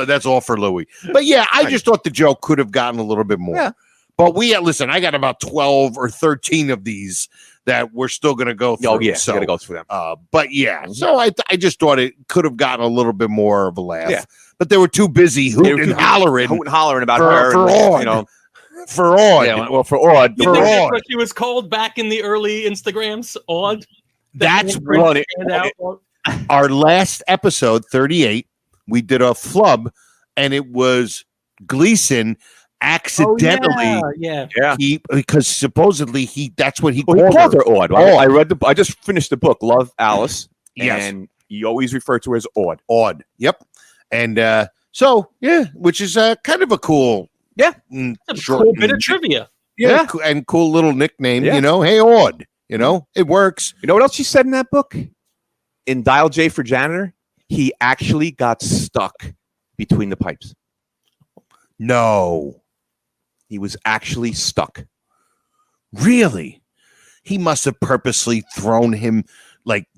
that's all for Louis. But yeah, I just thought the joke could have gotten a little bit more. Yeah. But listen, I got about 12 or 13 of these that we're still going to go through. Oh yeah, so got to go through them. But yeah, so I just thought it could have gotten a little bit more of a laugh. Yeah. But they were too busy hooting and hollering about her. For all. For Odd. Yeah, well, for Odd. You think that's what she was called back in the early Instagrams? Odd. That's one. Our last episode, 38, we did a flub, and it was Gleason accidentally. Yeah. Because supposedly that's what he Well, called he called her Odd. I Odd. read I just finished the book, Love Alice. Yes. And you always refer to her as Odd. Odd. Yep. And which is kind of a cool. Yeah. Cool bit of trivia. Yeah. And cool little nickname, Yeah. Hey, Odd. It works. You know what else she said in that book? In Dial J for Janitor, he actually got stuck between the pipes. No. He was actually stuck. Really? He must have purposely thrown him,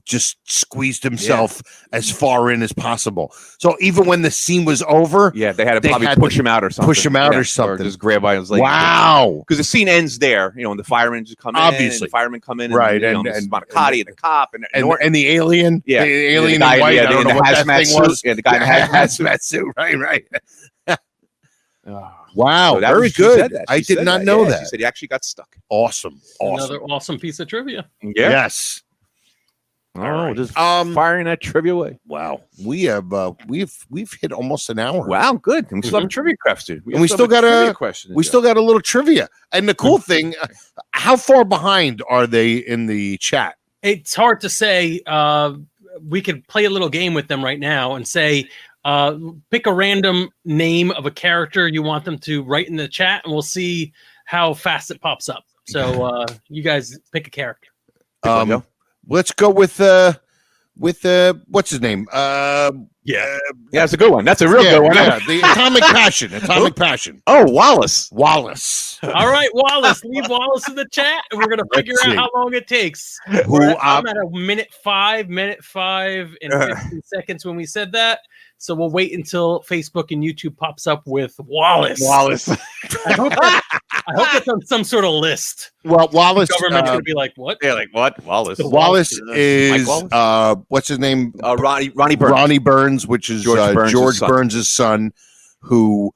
just squeezed himself as far in as possible. So even when the scene was over, they had to probably push him out or something. Push him out or something. Or just grab by his leg. Wow. Because the scene ends there, and the firemen just come in. Obviously. And the firemen come in. Right. And Monicati and the cop. And the alien. Yeah. The alien the guy, in white. yeah, I don't know what that hazmat thing suit. was. Yeah, the guy in the hazmat suit. Right. Oh, wow. so that very was, she good. said that. I She did said not know that. She said he actually got stuck. Awesome. Another awesome piece of trivia. Yeah. Yes. Oh, just firing that trivia away. Wow. We have we've hit almost an hour. Wow, good. And we still have a trivia question. And we still got a little trivia. And the cool thing, how far behind are they in the chat? It's hard to say. We could play a little game with them right now and say, pick a random name of a character you want them to write in the chat, and we'll see how fast it pops up. So you guys pick a character. Let's go with what's his name? Yeah, it's a good one. That's a real good one. Yeah, the Atomic Passion. Atomic Passion. Oh, Wallace. All right, Wallace. Leave Wallace in the chat, and we're gonna figure out how long it takes. I'm at a minute five and 15 seconds when we said that. So we'll wait until Facebook and YouTube pops up with Wallace. I hope that's on some sort of list. Well, Wallace. The government's gonna be like, what? Yeah, like what? Wallace. Wallace is what's his name? Ronnie Burns. Ronnie Burns, which is George Burns' son, who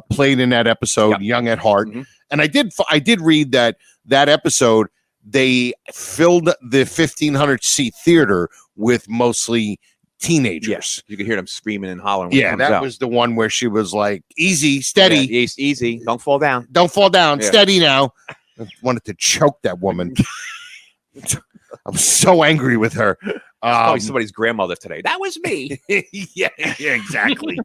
played in that episode, Young at Heart. Mm-hmm. And I did read that episode they filled the 1,500 seat theater with mostly teenagers. Yes, you could hear them screaming and hollering. When Yeah, that was the one where she was like, "Easy, steady, easy, don't fall down, steady now." I wanted to choke that woman. I'm so angry with her. Probably somebody's grandmother today. That was me. yeah, exactly.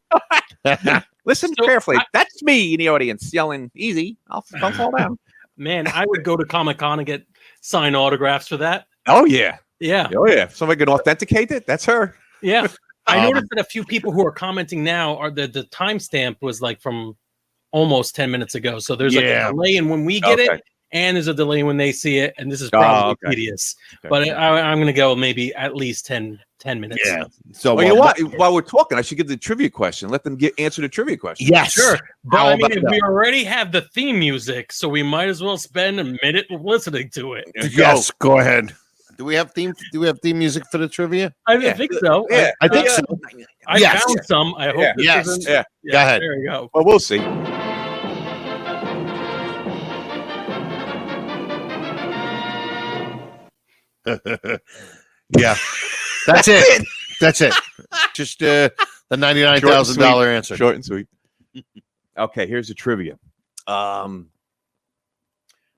Listen carefully. That's me in the audience yelling, "Easy, don't fall down." Man, I would go to Comic-Con and get signed autographs for that. Oh yeah. Yeah. Oh yeah. If somebody can authenticate it, that's her. Yeah. I noticed that a few people who are commenting now are the timestamp was like from almost 10 minutes ago. So there's like a delay in when we get it, and there's a delay when they see it, and this is probably tedious. Okay. But I'm going to go maybe at least 10 minutes. Yeah. So you know what? While we're talking, I should give the trivia question. Let them answer the trivia question. Yes, sure. But I mean, we already have the theme music, so we might as well spend a minute listening to it. Yes, go ahead. Do we have theme music for the trivia? I think so. Yeah, I think so. I found some. I hope. Yes. Yeah. Go ahead. There you go. Well, we'll see. Yeah, that's it. That's it. Just the $99,000 answer. Short and sweet. Okay, here's the trivia.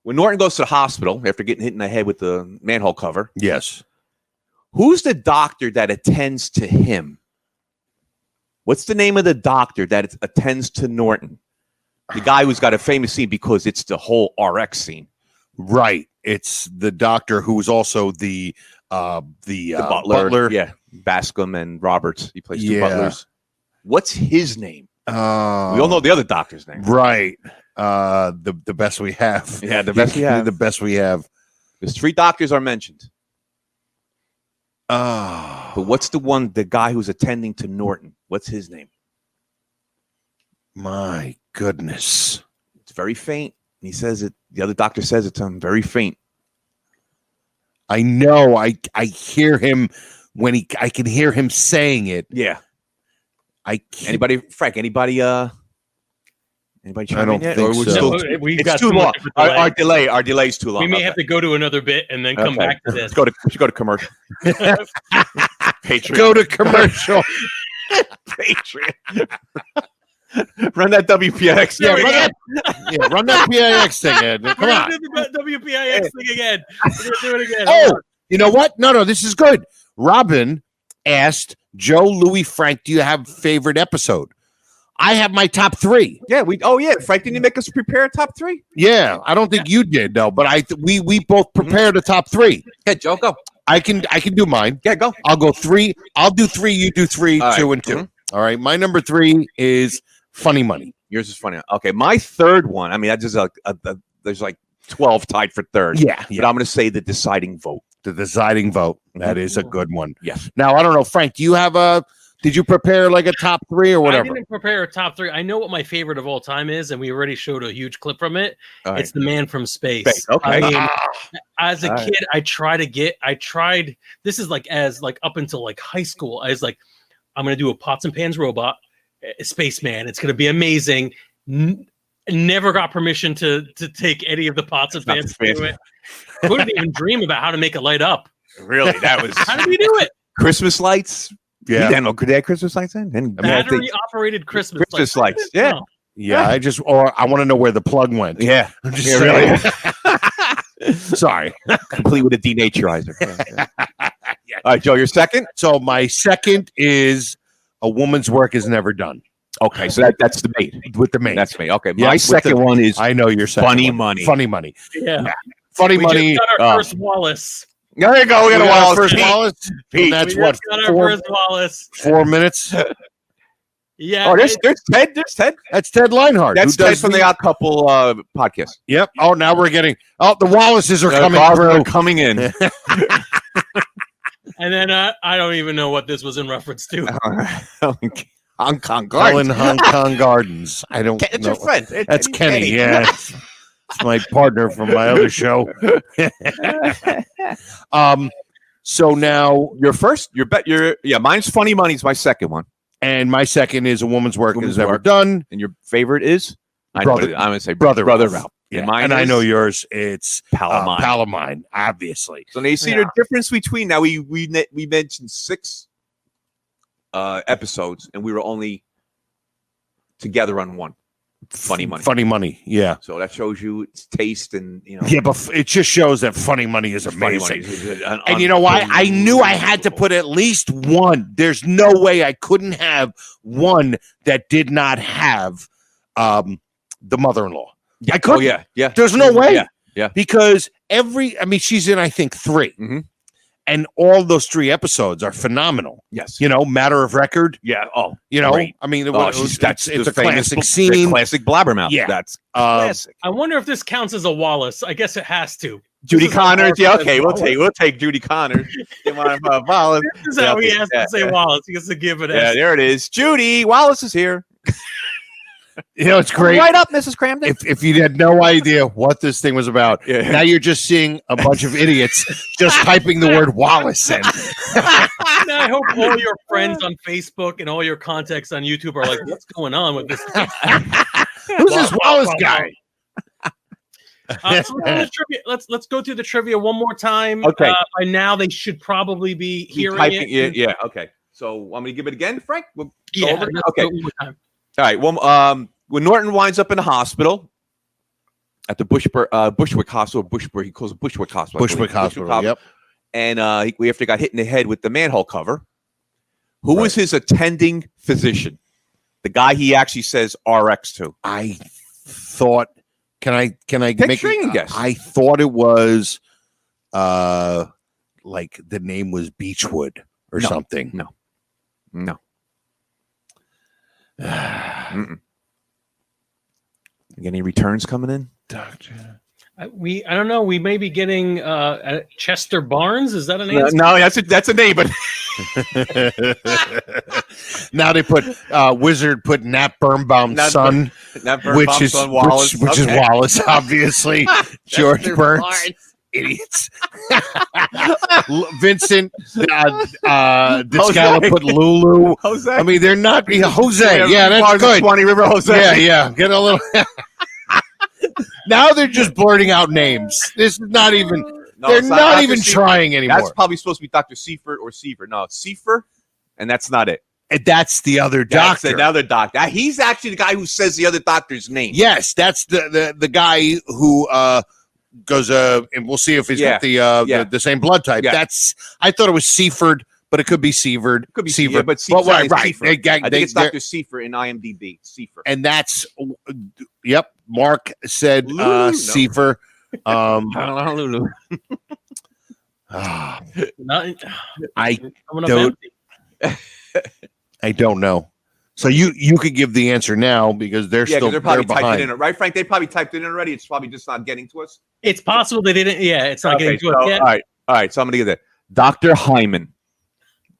When Norton goes to the hospital after getting hit in the head with the manhole cover, yes, who's the doctor that attends to him? What's the name of the doctor that attends to Norton? The guy who's got a famous scene because it's the whole RX scene. Right. It's the doctor who's also the butler. Yeah, Bascom and Roberts. He plays two butlers. What's his name? We all know the other doctor's name. Right. The best we have. Yeah, the best we have. The best we have. There's 3 doctors are mentioned. But what's the guy who's attending to Norton? What's his name? My goodness. It's very faint. He says it. The other doctor says it to him. Very faint. I know. I hear him when I can hear him saying it. Yeah. I can't. Anybody, Frank? Anybody? Anybody chime in yet? think Or we're so. still No, we've it's got too too long. much of a delay. Our delay's too long. We may Okay. have to go to another bit and then come Okay. back to this. We should go to commercial. Patreon. Go to commercial. Patreon. Run that WPX. Yeah, run that PIX thing, Ed. Come on. Do the WPIX thing again. We're gonna do it again. Oh, you know what? No, this is good. Robin asked Joe, Louis, Frank, do you have favorite episode? I have my top 3. Yeah, Frank, didn't you make us prepare a top 3? Yeah, I don't think you did though, but we both prepared a top 3. Yeah, Joe, go. I can do mine. Yeah, go. I'll go 3. I'll do 3. You do 3, All 2, right. and 2. All right. My number 3 is Funny Money. Yours is funny. Okay, my third one. I mean, I just there's like 12 tied for third. Yeah. But I'm going to say the deciding vote. The deciding vote. That is a good one. Yes. Now I don't know, Frank. Do you have Did you prepare like a top 3 or whatever? I didn't prepare a top 3. I know what my favorite of all time is, and we already showed a huge clip from it. All right. It's The Man from Space. Okay. I mean, as a All kid, I tried. This is like up until like high school. I was like, I'm gonna do a pots and pans robot, a spaceman. It's gonna be amazing. Never got permission to take any of the pots and pans to do it. Couldn't even dream about how to make it light up. Really? That was How did we do it? Christmas lights. Yeah. Could they have Christmas lights in? And, Battery operated Christmas lights. Yeah. No. Yeah, I want to know where the plug went. Yeah. I'm just Yeah, saying. Sorry. Complete with a denaturizer. Yeah. All right, Joe, your second? So my second is A Woman's Work Is Never Done. Okay, so that's the maid. With the maid. That's me. Okay, Yeah, my with second the- one is I know your second Funny one. Money. Funny Money. Yeah. Funny We Money. just got our first Wallace. There you go. We got a our Wallace. first Pete. Wallace. Pete. And that's We what just got our first Wallace. 4 minutes. Yeah. Oh, there's Ted. There's Ted. That's Ted Leinhardt. That's who Ted does from the Odd Couple podcast. Yep. Oh, now we're getting. Oh, the Wallaces are The coming Wallaces through. are coming in. And then I don't even know what this was in reference to. Hong Kong Helen Gardens. Hong Kong Gardens. I don't It's know. your friend. That's Kenny. Yeah. It's my partner from my other show. So now Your first. Mine's Funny Money's my second one. and my second is A Woman's Work Woman's Is Never Work. Done. And your favorite is? I'm going to say Brother Ralph. Yeah. And mine And I is know yours. It's Palomine. Palomine, obviously. So now you see the difference between now we mentioned 6 episodes and we were only together on one. Funny Money. Funny Money. Yeah. So that shows you its taste and Yeah, but it just shows that Funny Money is Funny amazing. Money is And you know why? I knew I had to put at least one. There's no way I couldn't have one that did not have the mother-in-law. I couldn't. Oh yeah. There's no way. Yeah. Because she's in, I think, 3. Mm-hmm. And all those 3 episodes are phenomenal. Yes. Matter of record. Yeah. Oh, Great. I mean, it's a classic scene. Classic blabbermouth. Yeah. That's classic. I wonder if this counts as a Wallace. I guess it has to. Judy This is a Connors. Yeah. Wallace Okay. as We'll Wallace. take Judy Connors. Wallace. This is how he has to say Wallace. He has to give it Yeah. as. There it is. Judy Wallace is here. It's great. Right up, Mrs. Cramden. If you had no idea what this thing was about, now you're just seeing a bunch of idiots just typing the word Wallace in. Now, I hope all your friends on Facebook and all your contacts on YouTube are like, "What's going on with this?" Who's this Wallace guy? So let's go through the trivia one more time. Okay. By now they should probably be hearing Typing, it. yeah. Okay. So want me to give it again, Frank? We'll go Yeah. over it? let's Okay. go one more time. All right. Well, when Norton winds up in the hospital at the Bushwick Hospital, he calls it Bushwick Hospital. I Bushwick believe. Hospital. Yep. And we after got hit in the head with the manhole cover. Who was his attending physician? The guy he actually says RX to. I thought. Can I Take make string and guess? I thought it was, like the name was Beechwood or No. something. No. Mm-mm. Any returns coming in? Doctor. I don't know. We may be getting Chester Barnes. Is that an answer? No, that's a name, but Now they put Wizard put Nat Birnbaum's son, which is Wallace. which is Wallace, obviously. George Burns. idiots. Vincent, Discala put Lulu. Jose. I mean, they're not Jose. Yeah, that's good. Swanee River Jose. Yeah. Get a little. Now they're just blurting out names. This is not even. No, they're it's not even Dr. trying anymore. That's probably supposed to be Dr. Seifert or Seifert. No, it's Seifert, and that's not it. And that's the other That's doctor. another doctor. He's actually the guy who says the other doctor's name. Yes, that's the guy who goes. And we'll see if he's got the same blood type. Yeah. That's. I thought it was Seifert, but it could be Seifert. Could be Seifert, yeah, but well, Seifert. right. Seifert. I think it's they're- Dr. Seifert in IMDb. Seifert. And that's. Yep. Mark said No. Seifert. Not, I coming up don't. empty. I don't know. So you could give the answer now because they're Yeah, still they're probably typed behind. it in, right, Frank? They probably typed it in already. It's probably just not getting to us. It's possible they didn't. Yeah, it's not getting to it yet. All right. So I'm gonna get that. Dr. Hyman.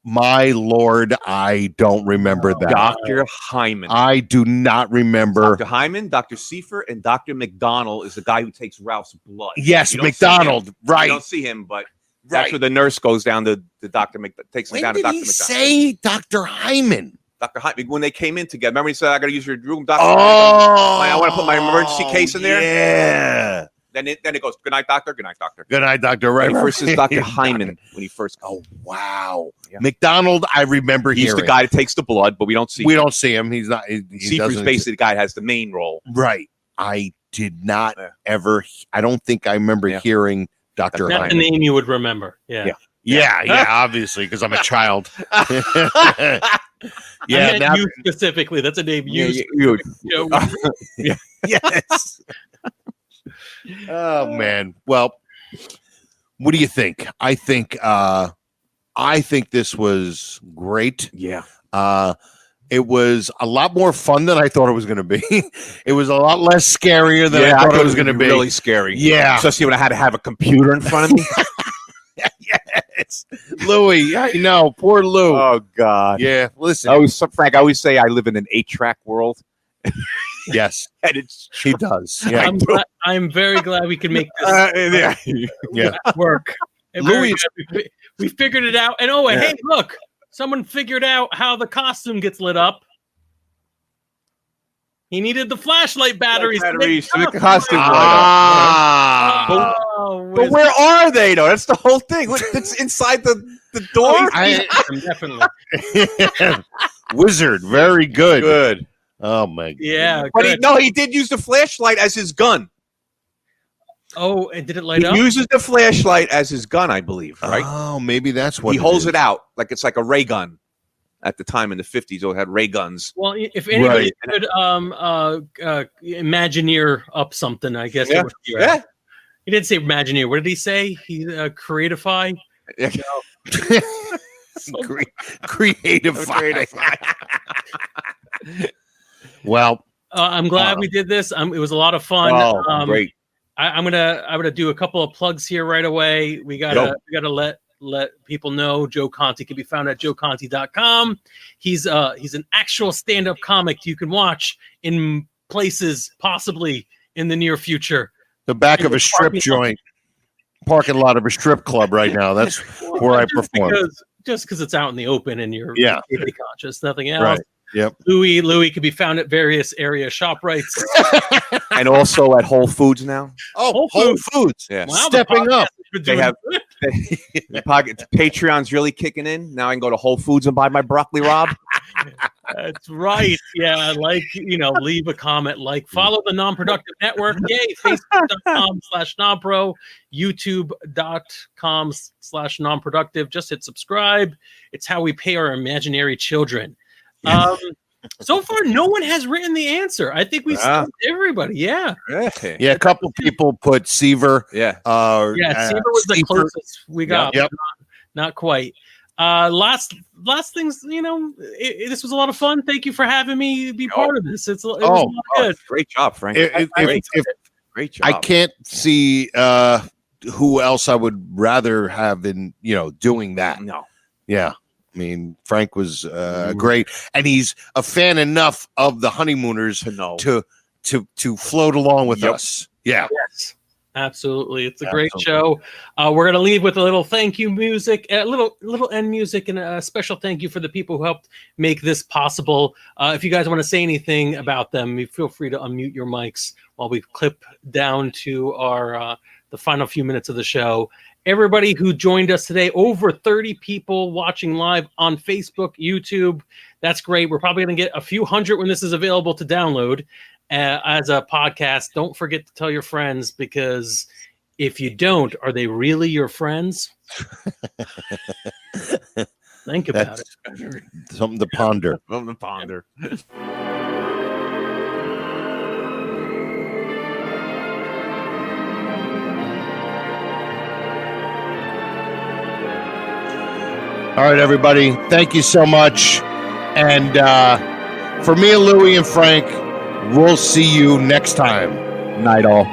My Lord, I don't remember that. Dr. Hyman. I do not remember. Dr. Hyman, Dr. Seifert, and Dr. McDonald is the guy who takes Ralph's blood. Yes, You don't see McDonald. him. Right. You don't see him, but that's Right. where the nurse goes down to Dr. takes him When down to did Dr. he McDonald. say Dr. Hyman? Dr. Hyman, when they came in together. Remember he said, I got to use your room, Dr. Oh, I want to put my emergency case in there. Yeah. Then it goes, good night, doctor. Good night, doctor. Good night, Doctor. Right. When he first says Dr. Hyman when he first goes. Oh, wow. Yeah. McDonald, I remember He's hearing. the guy that takes the blood, but we don't see We him. don't see him. He's not. He Seifert's doesn't. basically the guy that has the main role. Right. I did not Yeah. ever. I don't think I remember Yeah. hearing Dr. That's the Hyman. name you would remember. Yeah. Yeah, obviously, because I'm a child. I Yeah, meant now, you specifically. That's a name you. You- yes. Oh man. Well, what do you think? I think this was great. yeah. It was a lot more fun than I thought it was going to be. It was a lot less scarier than Yeah, I thought it was going to be. really scary. Yeah. Especially when I had to have a computer in front of me. Yes, Louis. I know, poor Lou. Oh God. Yeah, listen. Frank, I always say I live in an 8-track world. Yes, And it's he does. Yeah, I'm very glad we can make this yeah. work. And Louis- we figured it out. And hey, look, someone figured out how the costume gets lit up. He needed the flashlight batteries. to make the costume light up. Ah, But where are they though? That's the whole thing. It's inside the door. Definitely. Wizard, very good. Good. Oh my. Yeah. But good. he did use the flashlight as his gun. Oh, and did it light He up? uses the flashlight as his gun, I believe. Right? Oh, maybe that's what He holds is. it out like it's like a ray gun. At the time in the 50s, they had ray guns. Well, if anybody could Imagineer up something, I guess. It would be right. Yeah. He didn't say Imagineer. What did he say? He Creatify. Creative. Well, I'm glad we did this. It was a lot of fun. Oh, great. I'm gonna do a couple of plugs here right away. We gotta let people know Joe Conti can be found at joeconti.com. He's an actual stand-up comic you can watch in places possibly in the near future. the back of a strip joint, parking lot of a strip club right now. That's where I perform. Just because it's out in the open and you're safety conscious, nothing else. Right. Yep. Louis can be found at various area ShopRites. And also at Whole Foods now. Oh, Whole Foods. Yeah. Wow, Stepping up. They have Patreon's really kicking in. Now I can go to Whole Foods and buy my broccoli rabe. That's right. Yeah, leave a comment, follow the Non-Productive Network. Yay, Facebook.com/nonpro, YouTube.com/nonproductive. Just hit subscribe. It's how we pay our imaginary children. So far, no one has written the answer. I think we stumped everybody. Yeah. Yeah, a couple people put Seaver. Yeah. Seaver was the closest we got. Yep. Not quite. Last things, this was a lot of fun. Thank you for having me be part of this. It was a lot good. Great job, Frank. Great job. I can't see who else I would rather have in doing that. No. Yeah. I mean, Frank was great, and he's a fan enough of the Honeymooners to float along with us. Yeah. Yes. Absolutely. It's a great show. We're going to leave with a little thank you music, a little end music, and a special thank you for the people who helped make this possible. If you guys want to say anything about them, feel free to unmute your mics while we clip down to our the final few minutes of the show. Everybody who joined us today, over 30 people watching live on Facebook, YouTube. That's great. We're probably going to get a few hundred when this is available to download as a podcast. Don't forget to tell your friends, because if you don't, are they really your friends? Think about it. Something to ponder. Something to ponder. All right, everybody. Thank you so much. And for me and Louie and Frank, we'll see you next time. Night all.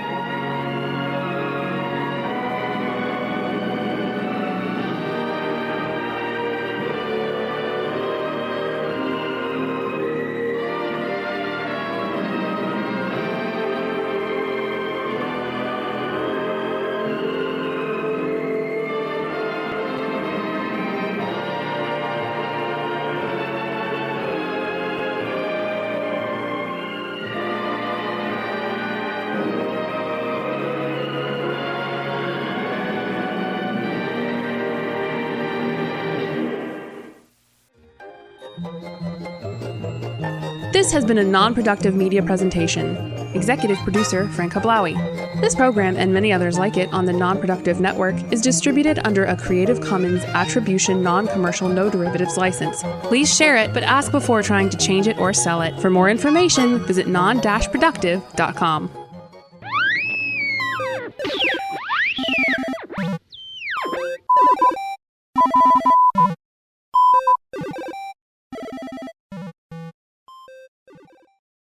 This has been a non-productive media presentation. Executive producer Frank Hablawi. This program and many others like it on the Non-Productive Network is distributed under a Creative Commons Attribution Non-Commercial No Derivatives license. Please share it, but ask before trying to change it or sell it. For more information, visit non-productive.com.